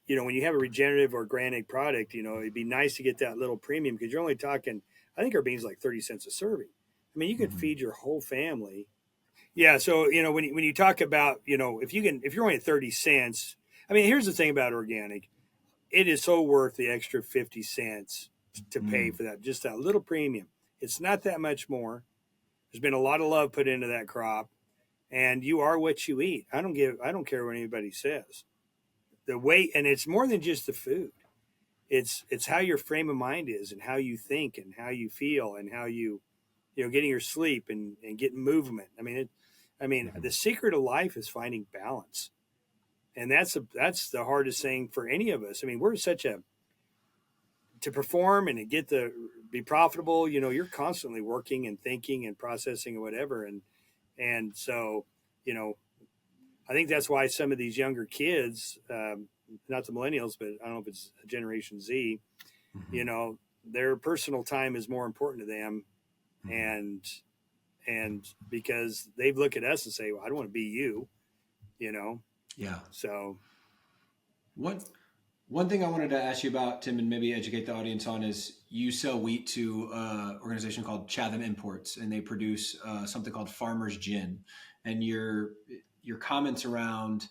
Speaker 3: you have a regenerative or organic product, it'd be nice to get that little premium, because you're only talking, I think our beans like 30 cents a serving. I mean, you could
Speaker 2: Mm-hmm.
Speaker 3: feed your whole family. Yeah. So, when you talk about, if you're only at 30 cents, I mean, here's the thing about organic. It is so worth the extra 50 cents to pay for that, just that little premium. It's not that much more. There's been a lot of love put into that crop, and you are what you eat. I don't care what anybody says. The weight, and it's more than just the food. It's how your frame of mind is, and how you think, and how you feel, and how getting your sleep, and getting movement. I mean, the secret of life is finding balance. And that's the hardest thing for any of us. I mean, we're to perform and to be profitable, you're constantly working and thinking and processing and whatever. And so, I think that's why some of these younger kids, not the millennials, but I don't know if it's Generation Z,
Speaker 2: Mm-hmm.
Speaker 3: Their personal time is more important to them.
Speaker 2: Mm-hmm.
Speaker 3: And because they look at us and say, well, I don't want to be you,
Speaker 2: Yeah.
Speaker 3: so.
Speaker 2: One thing I wanted to ask you about, Tim, and maybe educate the audience on, is you sell wheat to an organization called Chatham Imports, and they produce something called Farmer's Gin. And your comments around,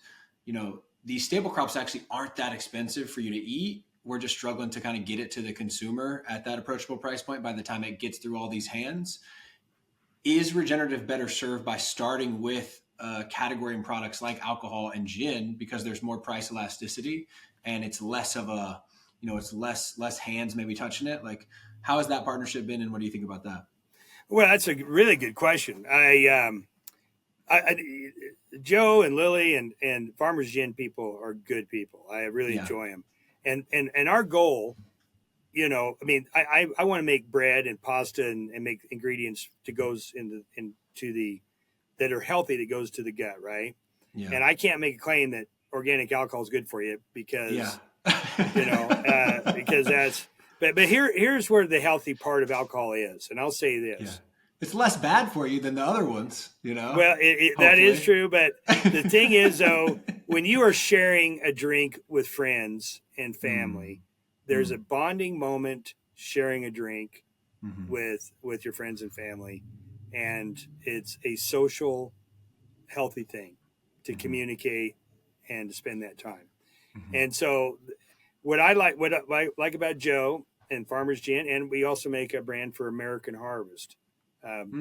Speaker 2: these staple crops actually aren't that expensive for you to eat. We're just struggling to kind of get it to the consumer at that approachable price point by the time it gets through all these hands. Is regenerative better served by starting with a category in products like alcohol and gin, because there's more price elasticity and it's less of a, it's less hands maybe touching it? Like, how has that partnership been, and what do you think about that?
Speaker 3: Well, that's a really good question. Joe and Lily and Farmers Gin people are good people. I really enjoy them, and our goal, I want to make bread and pasta and make ingredients into the that are healthy, that goes to the gut, right?
Speaker 2: Yeah.
Speaker 3: And I can't make a claim that organic alcohol is good for you, because because that's. But here's where the healthy part of alcohol is, and I'll say this.
Speaker 2: Yeah. It's less bad for you than the other ones,
Speaker 3: Well, that is true, but the thing is, though, when you are sharing a drink with friends and family, there's a bonding moment sharing a drink with your friends and family, and it's a social, healthy thing to communicate and to spend that time. And so, what I like about Joe and Farmers Gin, and we also make a brand for American Harvest.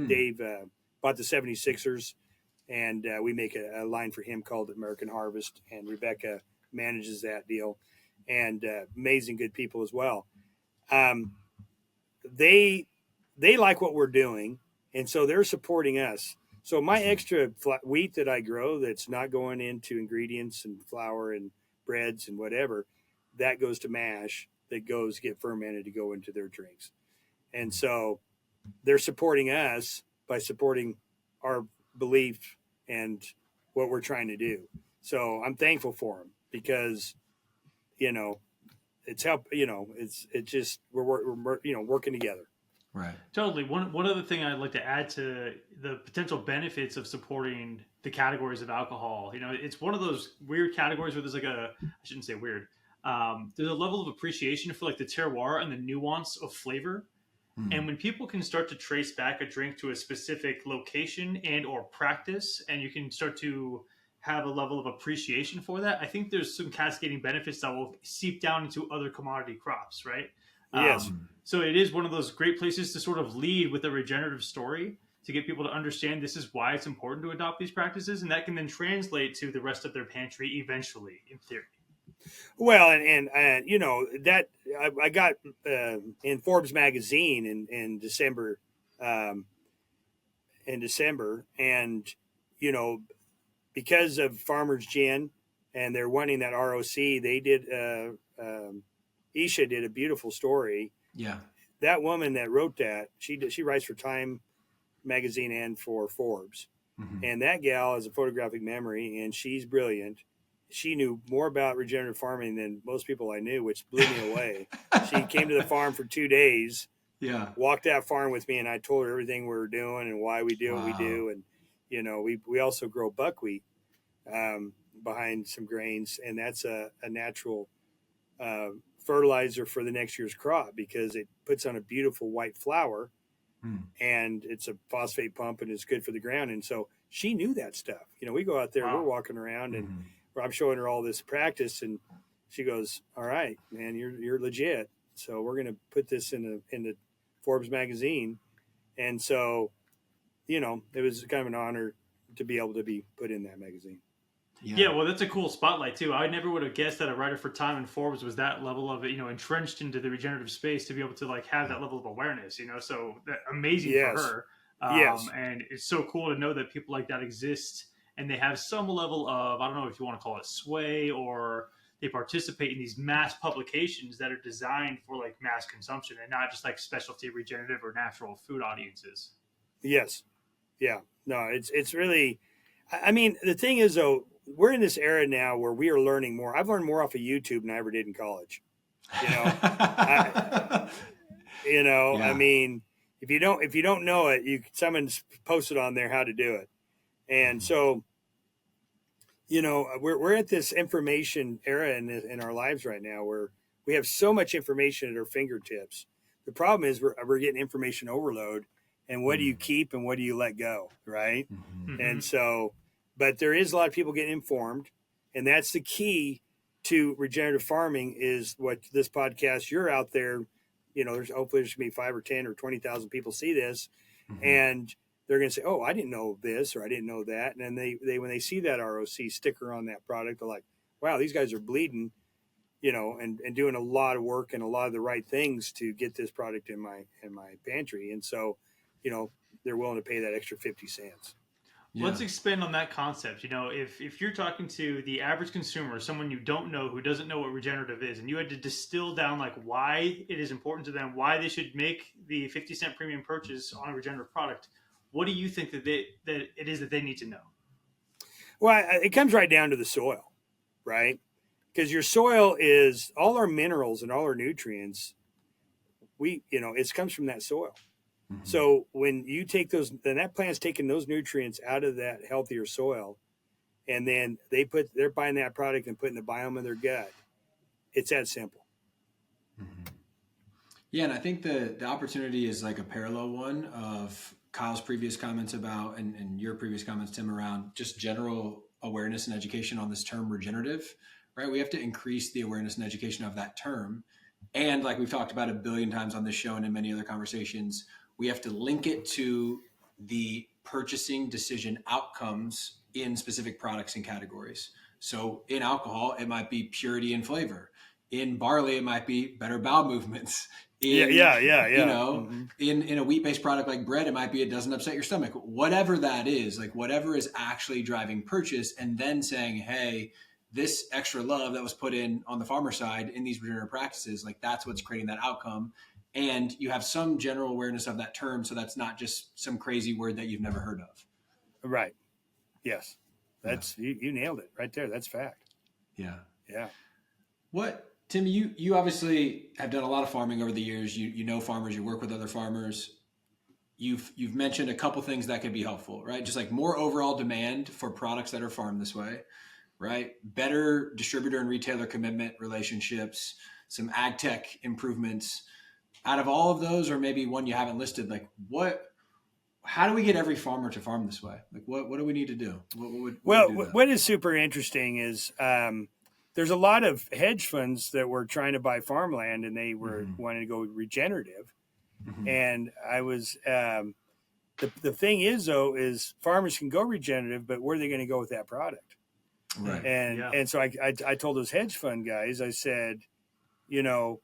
Speaker 3: Dave bought the 76ers, and we make a line for him called American Harvest, and Rebecca manages that deal, and amazing good people as well. They like what we're doing, and so they're supporting us. So my extra wheat that I grow, that's not going into ingredients and flour and breads and whatever, that goes to mash, that goes get fermented to go into their drinks. And so they're supporting us by supporting our belief and what we're trying to do. So I'm thankful for them, because, it's help, it's just, we're working together.
Speaker 2: Right.
Speaker 1: Totally. One other thing I'd like to add to the potential benefits of supporting the categories of alcohol. It's one of those weird categories where there's I shouldn't say weird. There's a level of appreciation for the terroir and the nuance of flavor. And when people can start to trace back a drink to a specific location and or practice, and you can start to have a level of appreciation for that, I think there's some cascading benefits that will seep down into other commodity crops, right?
Speaker 3: Yes.
Speaker 1: So it is one of those great places to sort of lead with a regenerative story to get people to understand this is why it's important to adopt these practices, and that can then translate to the rest of their pantry eventually, in theory.
Speaker 3: Well, and that I got in Forbes magazine in December, and because of Farmers Gin, and they're wanting that ROC, they did. Isha did a beautiful story.
Speaker 2: Yeah.
Speaker 3: That woman that wrote that, she writes for Time magazine and for Forbes,
Speaker 2: Mm-hmm.
Speaker 3: And that gal has a photographic memory, and she's brilliant. She knew more about regenerative farming than most people I knew, which blew me away. She came to the farm for 2 days,
Speaker 2: Yeah.
Speaker 3: walked that farm with me, and I told her everything we were doing and why we do what we
Speaker 2: Wow.
Speaker 3: do. And, you know, we also grow buckwheat behind some grains, and that's a natural fertilizer for the next year's crop because it puts on a beautiful white flower, and it's a phosphate pump, and it's good for the ground. And so she knew that stuff. You know, we go out there, we're walking around, and I'm showing her all this practice, and she goes, "All right, man, you're legit. So we're going to put this in the Forbes magazine." And so, you know, it was kind of an honor to be able to be put in that magazine.
Speaker 1: Yeah, well, that's a cool spotlight too. I never would have guessed that a writer for Time and Forbes was that level of, you know, entrenched into the regenerative space to be able to like have that level of awareness. You know, so that amazing for her.
Speaker 3: Yes.
Speaker 1: And it's so cool to know that people like that exist, and they have some level of, I don't know if you want to call it sway, or they participate in these mass publications that are designed for like mass consumption and not just like specialty regenerative or natural food audiences.
Speaker 3: Yes. Yeah. No, it's really, I mean, the thing is though, we're in this era now where we are learning more. I've learned more off of YouTube than I ever did in college. You know, I mean, if you don't know it, someone's posted on there how to do it. And so, you know, we're at this information era in our lives right now where we have so much information at our fingertips. The problem is we're getting information overload, and what do you keep and what do you let go, right? And so, but there is a lot of people getting informed, and that's the key to regenerative farming is what this podcast, you're out there, you know, hopefully there's gonna be 5 or 10 or 20,000 people see this, and they're going to say, "Oh, I didn't know this," or "I didn't know that." And then they when they see that ROC sticker on that product, they're like, "Wow, these guys are bleeding," you know, and doing a lot of work and a lot of the right things to get this product in my pantry. And so, you know, they're willing to pay that extra 50 cents.
Speaker 1: Yeah. Let's expand on that concept. You know, if you're talking to the average consumer, someone you don't know who doesn't know what regenerative is, and you had to distill down like why it is important to them, why they should make the 50-cent premium purchase on a regenerative product, what do you think that it is that they need to know?
Speaker 3: Well, it comes right down to the soil, right? Because your soil is all our minerals and all our nutrients. It comes from that soil. So when you take those, then that plant's taking those nutrients out of that healthier soil, and then they're buying that product and putting the biome in their gut. It's that simple.
Speaker 2: Yeah, and I think the opportunity is like a parallel one of Kyle's previous comments about and your previous comments, Tim, around just general awareness and education on this term regenerative, right? We have to increase the awareness and education of that term. And like we've talked about 1 billion times on this show and in many other conversations, we have to link it to the purchasing decision outcomes in specific products and categories. So in alcohol, it might be purity and flavor. In barley, it might be better bowel movements.
Speaker 3: Yeah.
Speaker 2: You know, in a wheat-based product like bread, it might be it doesn't upset your stomach. Whatever that is, like whatever is actually driving purchase, and then saying, hey, this extra love that was put in on the farmer side in these regenerative practices, like that's what's creating that outcome. And you have some general awareness of that term, so that's not just some crazy word that you've never heard of.
Speaker 3: Right. Yes. That's you nailed it right there. That's fact.
Speaker 2: Yeah.
Speaker 3: Yeah.
Speaker 2: What, Tim, you obviously have done a lot of farming over the years. You know farmers, you work with other farmers. You've mentioned a couple things that could be helpful, right? Just like more overall demand for products that are farmed this way, right? Better distributor and retailer commitment relationships, some ag tech improvements. Out of all of those, or maybe one you haven't listed, like how do we get every farmer to farm this way? Like what do we need to do?
Speaker 3: What is super interesting is there's a lot of hedge funds that were trying to buy farmland, and they were wanting to go regenerative. And I was the thing is though is farmers can go regenerative, but where are they going to go with that product?
Speaker 2: Right.
Speaker 3: And so I told those hedge fund guys, I said, you know,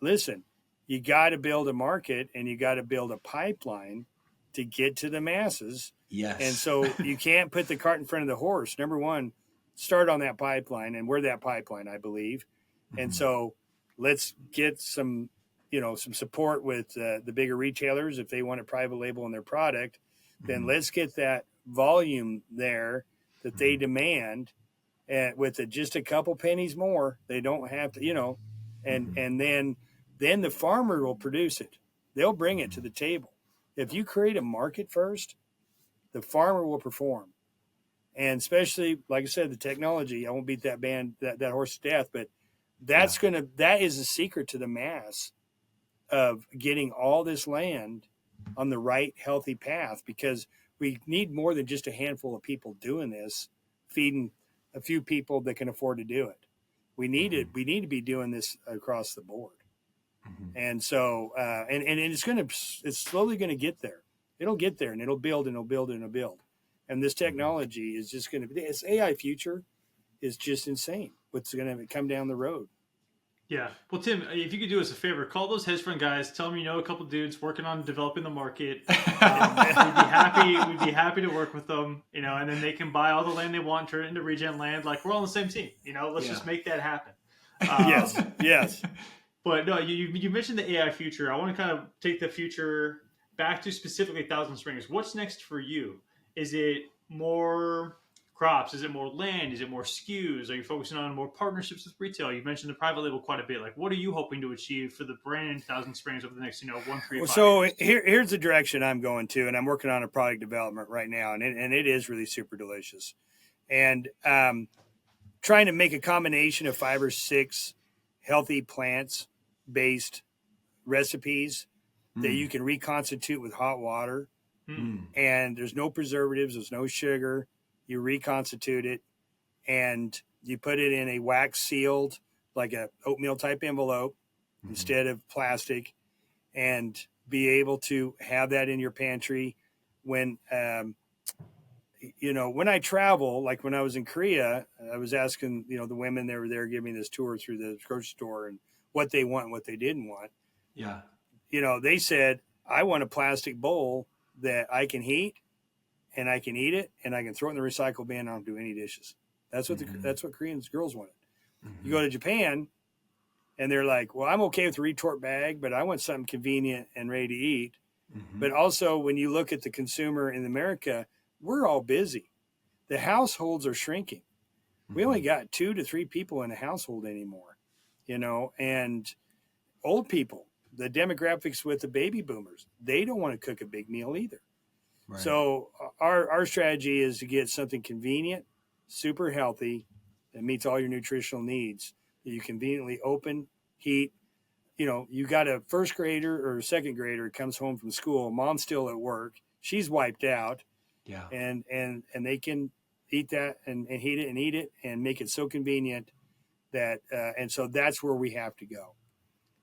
Speaker 3: listen, you got to build a market and you got to build a pipeline to get to the masses.
Speaker 2: Yes.
Speaker 3: And so you can't put the cart in front of the horse. Number one, start on that pipeline, and we're that pipeline, I believe. And so let's get some support with the bigger retailers. If they want a private label on their product, then let's get that volume there that they demand, and with just a couple pennies more, they don't have to, and then the farmer will produce it. They'll bring it to the table. If you create a market first, the farmer will perform. And especially, like I said, the technology, I won't beat that horse to death, but that is the secret to the mass of getting all this land on the right, healthy path, because we need more than just a handful of people doing this, feeding a few people that can afford to do it. We need it. We need to be doing this across the board. And so, and it's slowly going to get there. It'll get there, and it'll build and it'll build and it'll build. And this technology is just going to be, this AI future is just insane. What's going to come down the road.
Speaker 1: Yeah. Well, Tim, if you could do us a favor, call those hedge fund guys, tell them you know a couple dudes working on developing the market. We'd be happy to work with them, and then they can buy all the land they want, turn it into regen land. Like, we're all on the same team, let's just make that happen.
Speaker 3: Yes.
Speaker 1: But no, you mentioned the AI future. I want to kind of take the future back to specifically Thousand Springs. What's next for you? Is it more crops? Is it more land? Is it more SKUs? Are you focusing on more partnerships with retail? You've mentioned the private label quite a bit. Like, what are you hoping to achieve for the brand Thousand Springs over the next, 1, 3, 5
Speaker 3: so
Speaker 1: years?
Speaker 3: Here's the direction I'm going to, and I'm working on a product development right now, and it is really super delicious. And trying to make a combination of 5 or 6 healthy plants-based recipes that you can reconstitute with hot water. And there's no preservatives, there's no sugar. You reconstitute it, and you put it in a wax sealed, like a oatmeal type envelope instead of plastic, and be able to have that in your pantry when, when I travel, like when I was in Korea, I was asking, the women that were there giving me this tour through the grocery store and what they want and what they didn't want.
Speaker 2: Yeah.
Speaker 3: They said, I want a plastic bowl that I can heat and I can eat it and I can throw it in the recycle bin. I don't do any dishes. That's what that's what Korean girls wanted. You go to Japan and they're like, well, I'm okay with a retort bag, but I want something convenient and ready to eat. But also when you look at the consumer in America, we're all busy. The households are shrinking. We only got 2 to 3 people in a household anymore, and old people, the demographics with the baby boomers, they don't want to cook a big meal either. Right. So our strategy is to get something convenient, super healthy, that meets all your nutritional needs, that you conveniently open, heat. You got a first grader or a second grader comes home from school, mom's still at work, she's wiped out. Yeah. And they can eat that and heat it and eat it and make it so convenient that and so that's where we have to go.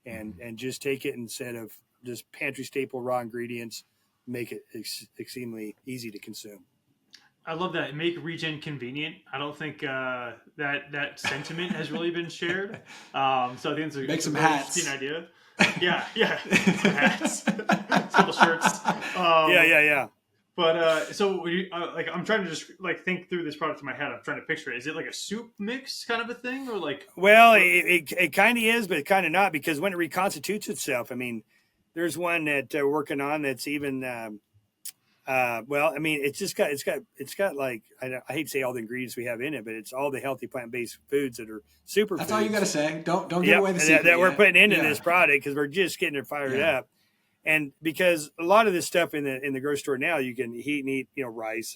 Speaker 3: And just take it instead of just pantry staple raw ingredients, make it extremely easy to consume.
Speaker 1: I love that. Make regen convenient. I don't think that sentiment has really been shared. So I think it's a
Speaker 2: make some hats.
Speaker 1: Interesting idea. Yeah. Some hats, a couple shirts.
Speaker 3: Yeah.
Speaker 1: But so I'm trying to just think through this product in my head. I'm trying to picture it. Is it like a soup mix kind of a thing, or like?
Speaker 3: Well, it kind of is, but kind of not, because when it reconstitutes itself, I mean, there's one that we're working on that's even. It's got like I hate to say all the ingredients we have in it, but it's all the healthy plant-based foods that are super.
Speaker 2: That's
Speaker 3: foods.
Speaker 2: all you got to say. Don't give away the secret
Speaker 3: that we're putting into this product, because we're just getting it fired up. And because a lot of this stuff in the grocery store now, you can heat and eat, rice,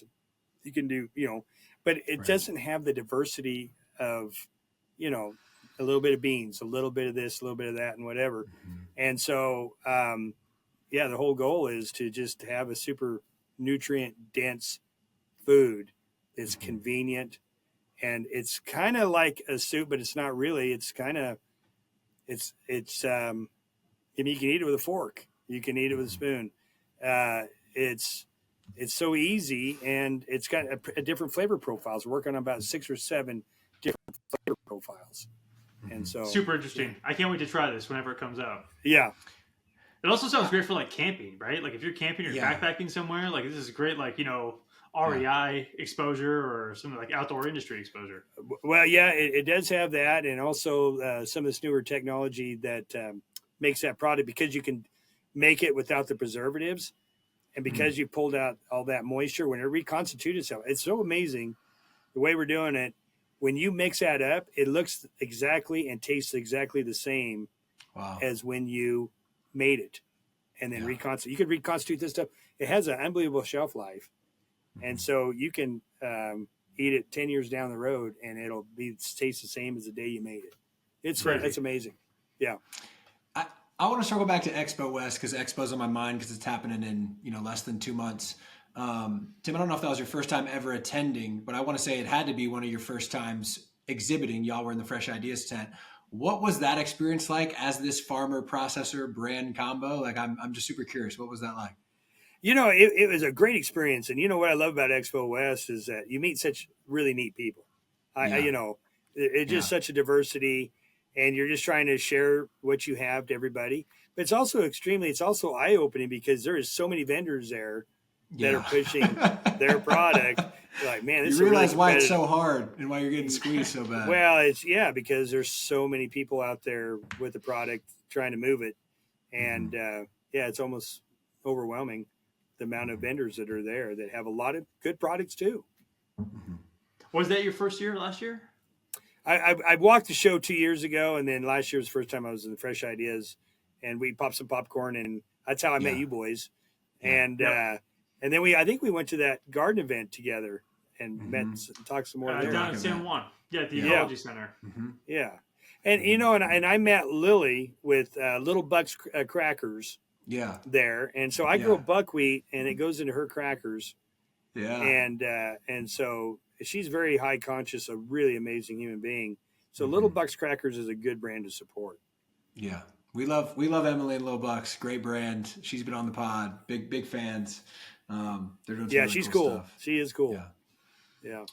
Speaker 3: you can do, but it doesn't have the diversity of, a little bit of beans, a little bit of this, a little bit of that, and whatever. And so, the whole goal is to just have a super nutrient dense food that's convenient, and it's kind of like a soup, but it's not really. It's kind of, you can eat it with a fork. You can eat it with a spoon. It's so easy, and it's got a different flavor profiles. We're working on about 6 or 7 different flavor profiles, and so
Speaker 1: super interesting. I can't wait to try this whenever it comes out.
Speaker 3: Yeah,
Speaker 1: it also sounds great for camping, right? Like if you're camping or backpacking somewhere, this is great. REI exposure or something like outdoor industry exposure.
Speaker 3: Well, yeah, it does have that, and also some of this newer technology that makes that product, because you can make it without the preservatives, And because you pulled out all that moisture, when it reconstitutes itself, it's so amazing the way we're doing it. When you mix that up, it looks exactly and tastes exactly the same as when you made it. And then reconstitute. You could reconstitute this stuff. It has an unbelievable shelf life. And so you can eat it 10 years down the road and it'll taste the same as the day you made it. It's amazing. Yeah.
Speaker 2: I want to circle back to Expo West because Expo's on my mind because it's happening in less than 2 months. Tim, I don't know if that was your first time ever attending, but I want to say it had to be one of your first times exhibiting. Y'all were in the Fresh Ideas tent. What was that experience like as this farmer processor brand combo? Like, I'm just super curious. What was that like?
Speaker 3: It was a great experience. And what I love about Expo West is that you meet such really neat people. It's just such a diversity. And you're just trying to share what you have to everybody. But it's also eye-opening because there is so many vendors there that are pushing their product. You're like, man, this
Speaker 2: you realize
Speaker 3: really
Speaker 2: why it's so hard and why you're getting squeezed so bad.
Speaker 3: Well, because there's so many people out there with the product trying to move it. And it's almost overwhelming the amount of vendors that are there that have a lot of good products too.
Speaker 1: Was that your first year last year?
Speaker 3: I walked the show 2 years ago, and then last year was the first time I was in the Fresh Ideas, and we popped some popcorn, and that's how I met you boys. And and then I think we went to that garden event together and met and talked some more there.
Speaker 1: Down in San Juan, at the Ecology Center.
Speaker 3: Yeah, and and I met Lily with Little Buck's crackers.
Speaker 2: Yeah,
Speaker 3: there, and so I grow buckwheat, and it goes into her crackers.
Speaker 2: Yeah,
Speaker 3: and so. She's very high conscious, a really amazing human being. So Little Buck's Crackers is a good brand to support.
Speaker 2: Yeah. We love Emily and Little Bucks. Great brand. She's been on the pod. Big fans. They're doing some really
Speaker 3: she's
Speaker 2: cool
Speaker 3: stuff.
Speaker 2: Stuff.
Speaker 3: She is cool. Yeah.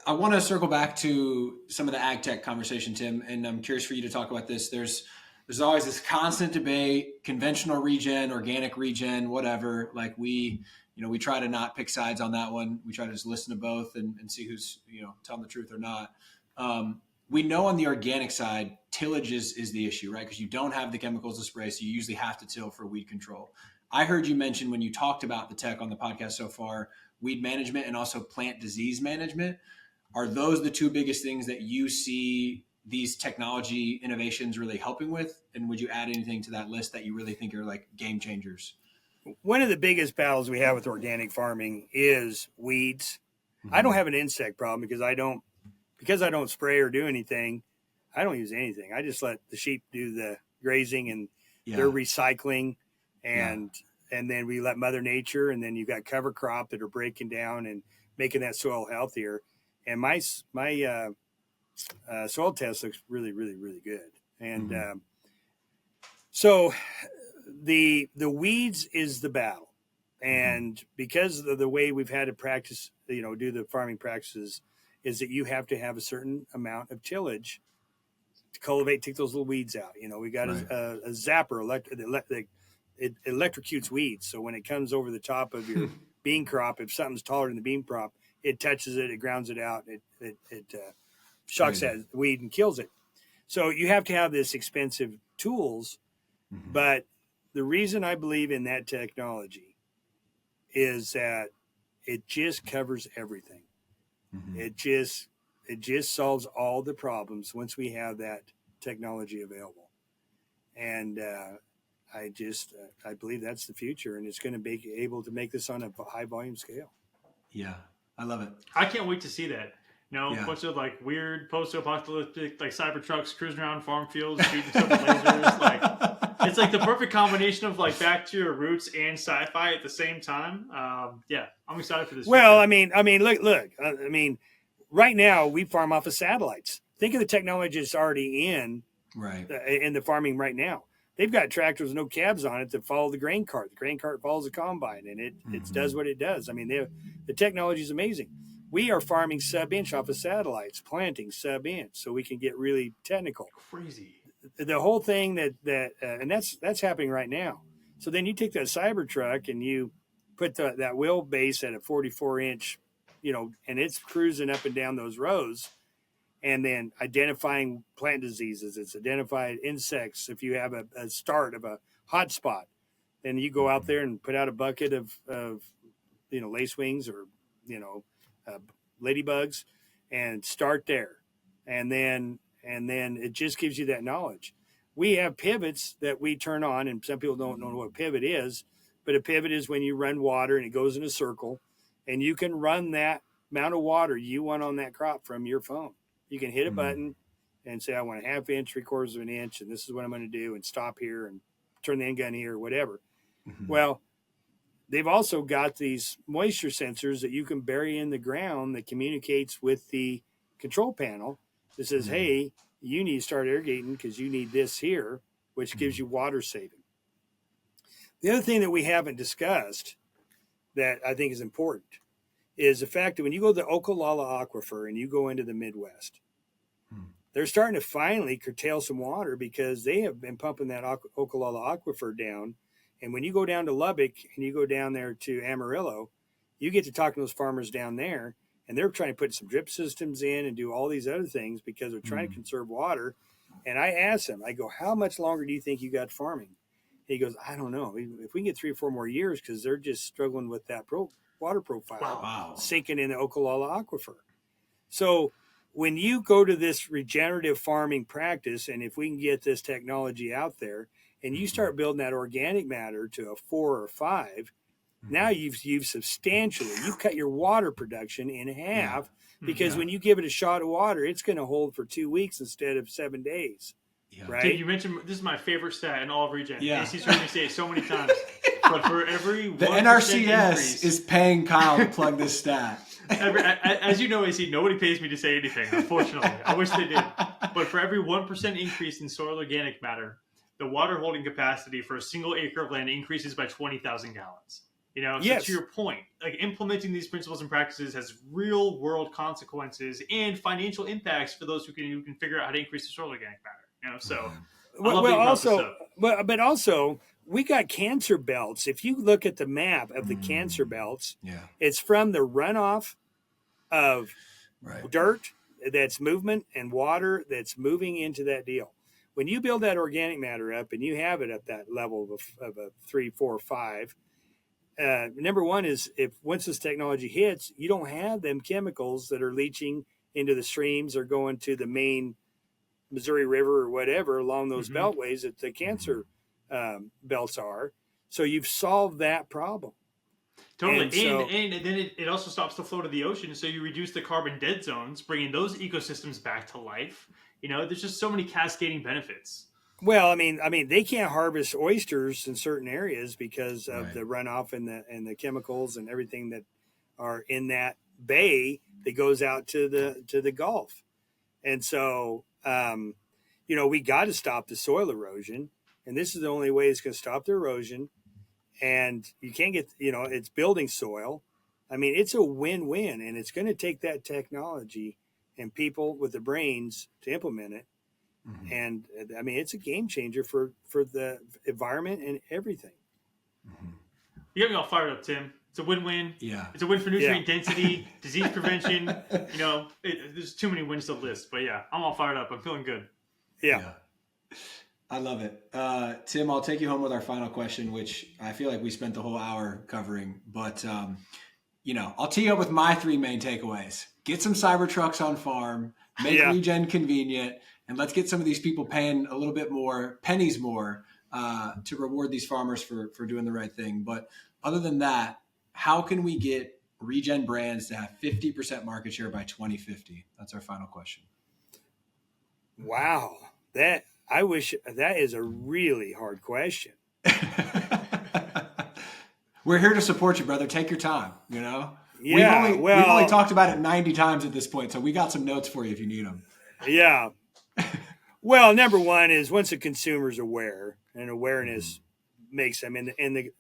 Speaker 2: I want to circle back to some of the ag tech conversation, Tim, and I'm curious for you to talk about this. There's always this constant debate, conventional regen, organic regen, whatever. Like we try to not pick sides on that one. We try to just listen to both and see who's, telling the truth or not. We know on the organic side, tillage is the issue, right? Because you don't have the chemicals to spray, so you usually have to till for weed control. I heard you mention when you talked about the tech on the podcast so far, weed management and also plant disease management. Are those the two biggest things that you see these technology innovations really helping with? And would you add anything to that list that you really think are like game changers?
Speaker 3: One of the biggest battles we have with organic farming is weeds. I don't have an insect problem because I don't spray or do anything. I don't use anything. I just let the sheep do the grazing and their recycling, and then we let Mother Nature, and then you've got cover crop that are breaking down and making that soil healthier. And my soil test looks really, really, really good. And so the weeds is the battle. And because of the way we've had to practice, do the farming practices, is that you have to have a certain amount of tillage to cultivate, take those little weeds out. We got a zapper, it electrocutes weeds. So when it comes over the top of your bean crop, if something's taller than the bean crop, it touches it, it grounds it out, it shocks that weed and kills it. So you have to have this expensive tools, but the reason I believe in that technology is that it just covers everything. It just solves all the problems once we have that technology available. And I believe that's the future, and it's going to be able to make this on a high volume scale.
Speaker 2: Yeah, I love it.
Speaker 1: I can't wait to see that. Bunch of like weird post-apocalyptic like Cybertrucks cruising around farm fields, shooting stuff with lasers. It's like the perfect combination of like back to your roots and sci-fi at the same time. I'm excited for this.
Speaker 3: Well,
Speaker 1: future.
Speaker 3: look. Right now we farm off of satellites. Think of the technology that's already in the farming right now. They've got tractors with no cabs on it that follow the grain cart. The grain cart follows the combine, and it does what it does. The technology is amazing. We are farming sub-inch off of satellites, planting sub-inch, so we can get really technical.
Speaker 1: Crazy.
Speaker 3: The whole thing and that's happening right now. So then you take that Cybertruck and you put that wheelbase at a 44-inch, and it's cruising up and down those rows, and then identifying plant diseases. It's identified insects. If you have a start of a hot spot, and you go out there and put out a bucket of lacewings or uh, ladybugs, and start there, and then it just gives you that knowledge. We have pivots that we turn on, and some people don't know what a pivot is, but a pivot is when you run water and it goes in a circle, and you can run that amount of water you want on that crop from your phone. You can hit a button and say, I want a half inch, 3/4 of an inch, and this is what I'm going to do, and stop here and turn the end gun here, or whatever. Well, they've also got these moisture sensors that you can bury in the ground that communicates with the control panel that says, hey, you need to start irrigating because you need this here, which gives you water saving. The other thing that we haven't discussed that I think is important is the fact that when you go to the Okolala Aquifer and you go into the Midwest, they're starting to finally curtail some water because they have been pumping that Okolala Aquifer down. And when you go down to Lubbock and you go down there to Amarillo, you get to talk to those farmers down there, and they're trying to put some drip systems in and do all these other things because they're trying to conserve water. And I asked him, I go, how much longer do you think you got farming? He goes, I don't know. If we can get 3 or 4 more years, because they're just struggling with that water profile sinking in the Okolala Aquifer. So when you go to this regenerative farming practice, and if we can get this technology out there, and you start building that organic matter to a 4 or 5, now you've substantially, you've cut your water production in half, because when you give it a shot of water, it's going to hold for 2 weeks instead of 7 days. Yeah. Right?
Speaker 1: Dude, you mentioned, this is my favorite stat in all of Regen. Yeah. He's heard me say it so many times. But for every 1%
Speaker 2: the NRCS
Speaker 1: increase,
Speaker 2: is paying Kyle to plug this stat.
Speaker 1: As you know, AC, nobody pays me to say anything, unfortunately. I wish they did. But for every 1% increase in soil organic matter, the water holding capacity for a single acre of land increases by 20,000 gallons. So to your point, like, implementing these principles and practices has real world consequences and financial impacts for those who can figure out how to increase the soil organic matter. So
Speaker 3: but also we got cancer belts. If you look at the map of the cancer belts, it's from the runoff of dirt that's movement and water that's moving into that deal. When you build that organic matter up and you have it at that level of a 3, 4, 5, number one is, if once this technology hits, you don't have them chemicals that are leaching into the streams or going to the main Missouri River or whatever along those beltways that the cancer belts are. So you've solved that problem.
Speaker 1: Totally. And then it also stops the flow to the ocean. So you reduce the carbon dead zones, bringing those ecosystems back to life. There's just so many cascading benefits.
Speaker 3: Well, I mean, they can't harvest oysters in certain areas because of the runoff and the chemicals and everything that are in that bay that goes out to the Gulf. And so, we got to stop the soil erosion, and this is the only way it's going to stop the erosion. And you can't get, it's building soil. I mean, it's a win-win, and it's going to take that technology and people with the brains to implement it. And I mean, it's a game changer for the environment and everything.
Speaker 1: You got me all fired up, Tim. It's a win-win.
Speaker 2: Yeah.
Speaker 1: It's a win for nutrient density, disease prevention. There's too many wins to list. But yeah, I'm all fired up. I'm feeling good.
Speaker 3: Yeah.
Speaker 2: I love it. Tim, I'll take you home with our final question, which I feel like we spent the whole hour covering. But, I'll tee up with my 3 main takeaways. Get some Cybertrucks on farm, make regen convenient, and let's get some of these people paying a little bit more, pennies more, to reward these farmers for doing the right thing. But other than that, how can we get Regen brands to have 50% market share by 2050? That's our final question.
Speaker 3: Wow. That is a really hard question.
Speaker 2: We're here to support you, brother. Take your time,
Speaker 3: Yeah,
Speaker 2: we've only talked about it 90 times at this point, so we got some notes for you if you need them.
Speaker 3: Yeah. Well, number one is, once the consumer's aware, and awareness makes them, if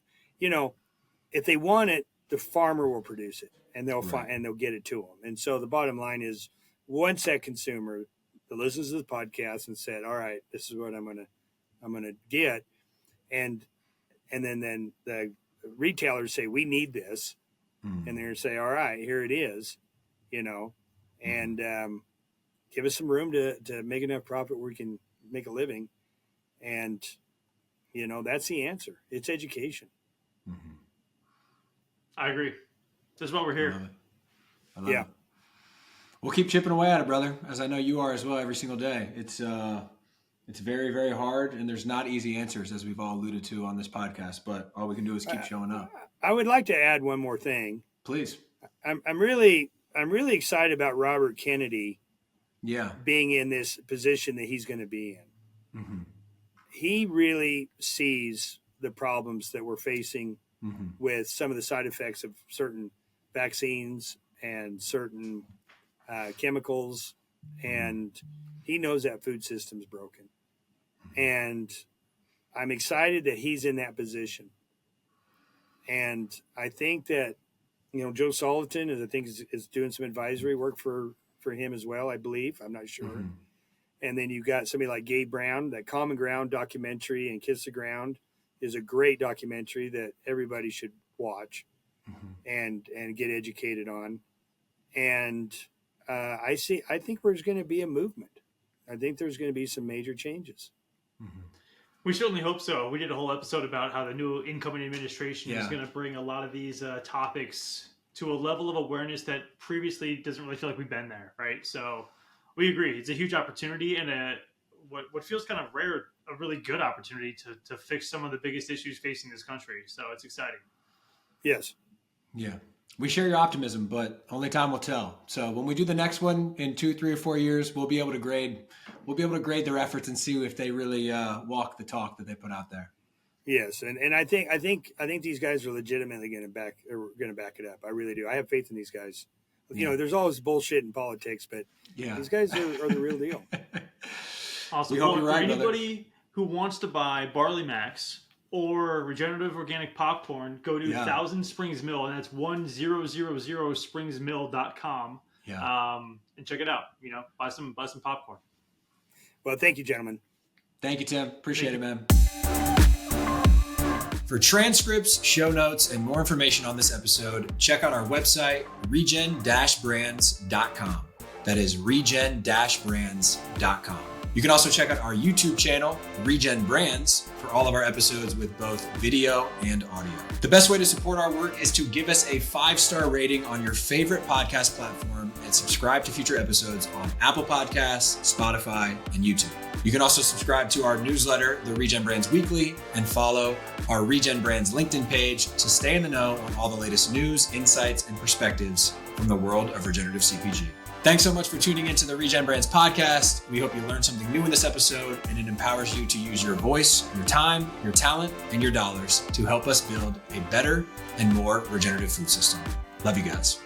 Speaker 3: they want it, the farmer will produce it, and they'll get it to them. And so the bottom line is, once that consumer that listens to the podcast and said, all right, this is what I'm gonna get, and then the retailers say, we need this, and they're gonna say, all right, here it is, and give us some room to make enough profit where we can make a living. And That's the answer. It's education.
Speaker 2: Mm-hmm.
Speaker 1: I agree. That's why we're here.
Speaker 2: I love it. We'll keep chipping away at it, brother, as I know you are as well every single day. It's very, very hard, and there's not easy answers, as we've all alluded to on this podcast, but all we can do is keep showing up.
Speaker 3: I would like to add one more thing.
Speaker 2: Please.
Speaker 3: I'm really excited about Robert Kennedy being in this position that he's going to be in.
Speaker 2: Mm-hmm.
Speaker 3: He really sees the problems that we're facing with some of the side effects of certain vaccines and certain chemicals, and he knows that food system's broken. And I'm excited that he's in that position. And I think that, Joe Salatin is doing some advisory work for him as well, I believe. I'm not sure. Mm-hmm. And then you've got somebody like Gabe Brown. That Common Ground documentary and Kiss the Ground is a great documentary that everybody should watch and get educated on. And I think there's going to be a movement. I think there's going to be some major changes.
Speaker 1: Mm-hmm. We certainly hope so. We did a whole episode about how the new incoming administration is going to bring a lot of these topics to a level of awareness that previously doesn't really feel like we've been there, right? So we agree. It's a huge opportunity and what feels kind of rare, a really good opportunity to fix some of the biggest issues facing this country. So it's exciting.
Speaker 3: Yes.
Speaker 2: Yeah. We share your optimism, but only time will tell. So when we do the next one in 2, 3, or 4 years, we'll be able to grade their efforts and see if they really walk the talk that they put out there.
Speaker 3: Yes, and I think these guys are legitimately going to back it up. I really do. I have faith in these guys. There's always bullshit in politics, but these guys are the real deal.
Speaker 1: Awesome. Well, for anybody who wants to buy Barley Max or Regenerative Organic Popcorn, go to 1000 Springs Mill, and that's 1000springsmill.com. And check it out. Buy some popcorn.
Speaker 3: Well, thank you, gentlemen.
Speaker 2: Thank you, Tim. Appreciate it, man. For transcripts, show notes, and more information on this episode, check out our website, regen-brands.com. That is regen-brands.com. You can also check out our YouTube channel, Regen Brands, for all of our episodes with both video and audio. The best way to support our work is to give us a 5-star rating on your favorite podcast platform and subscribe to future episodes on Apple Podcasts, Spotify, and YouTube. You can also subscribe to our newsletter, the Regen Brands Weekly, and follow our Regen Brands LinkedIn page to stay in the know on all the latest news, insights, and perspectives from the world of regenerative CPG. Thanks so much for tuning into the Regen Brands podcast. We hope you learned something new in this episode and it empowers you to use your voice, your time, your talent, and your dollars to help us build a better and more regenerative food system. Love you guys.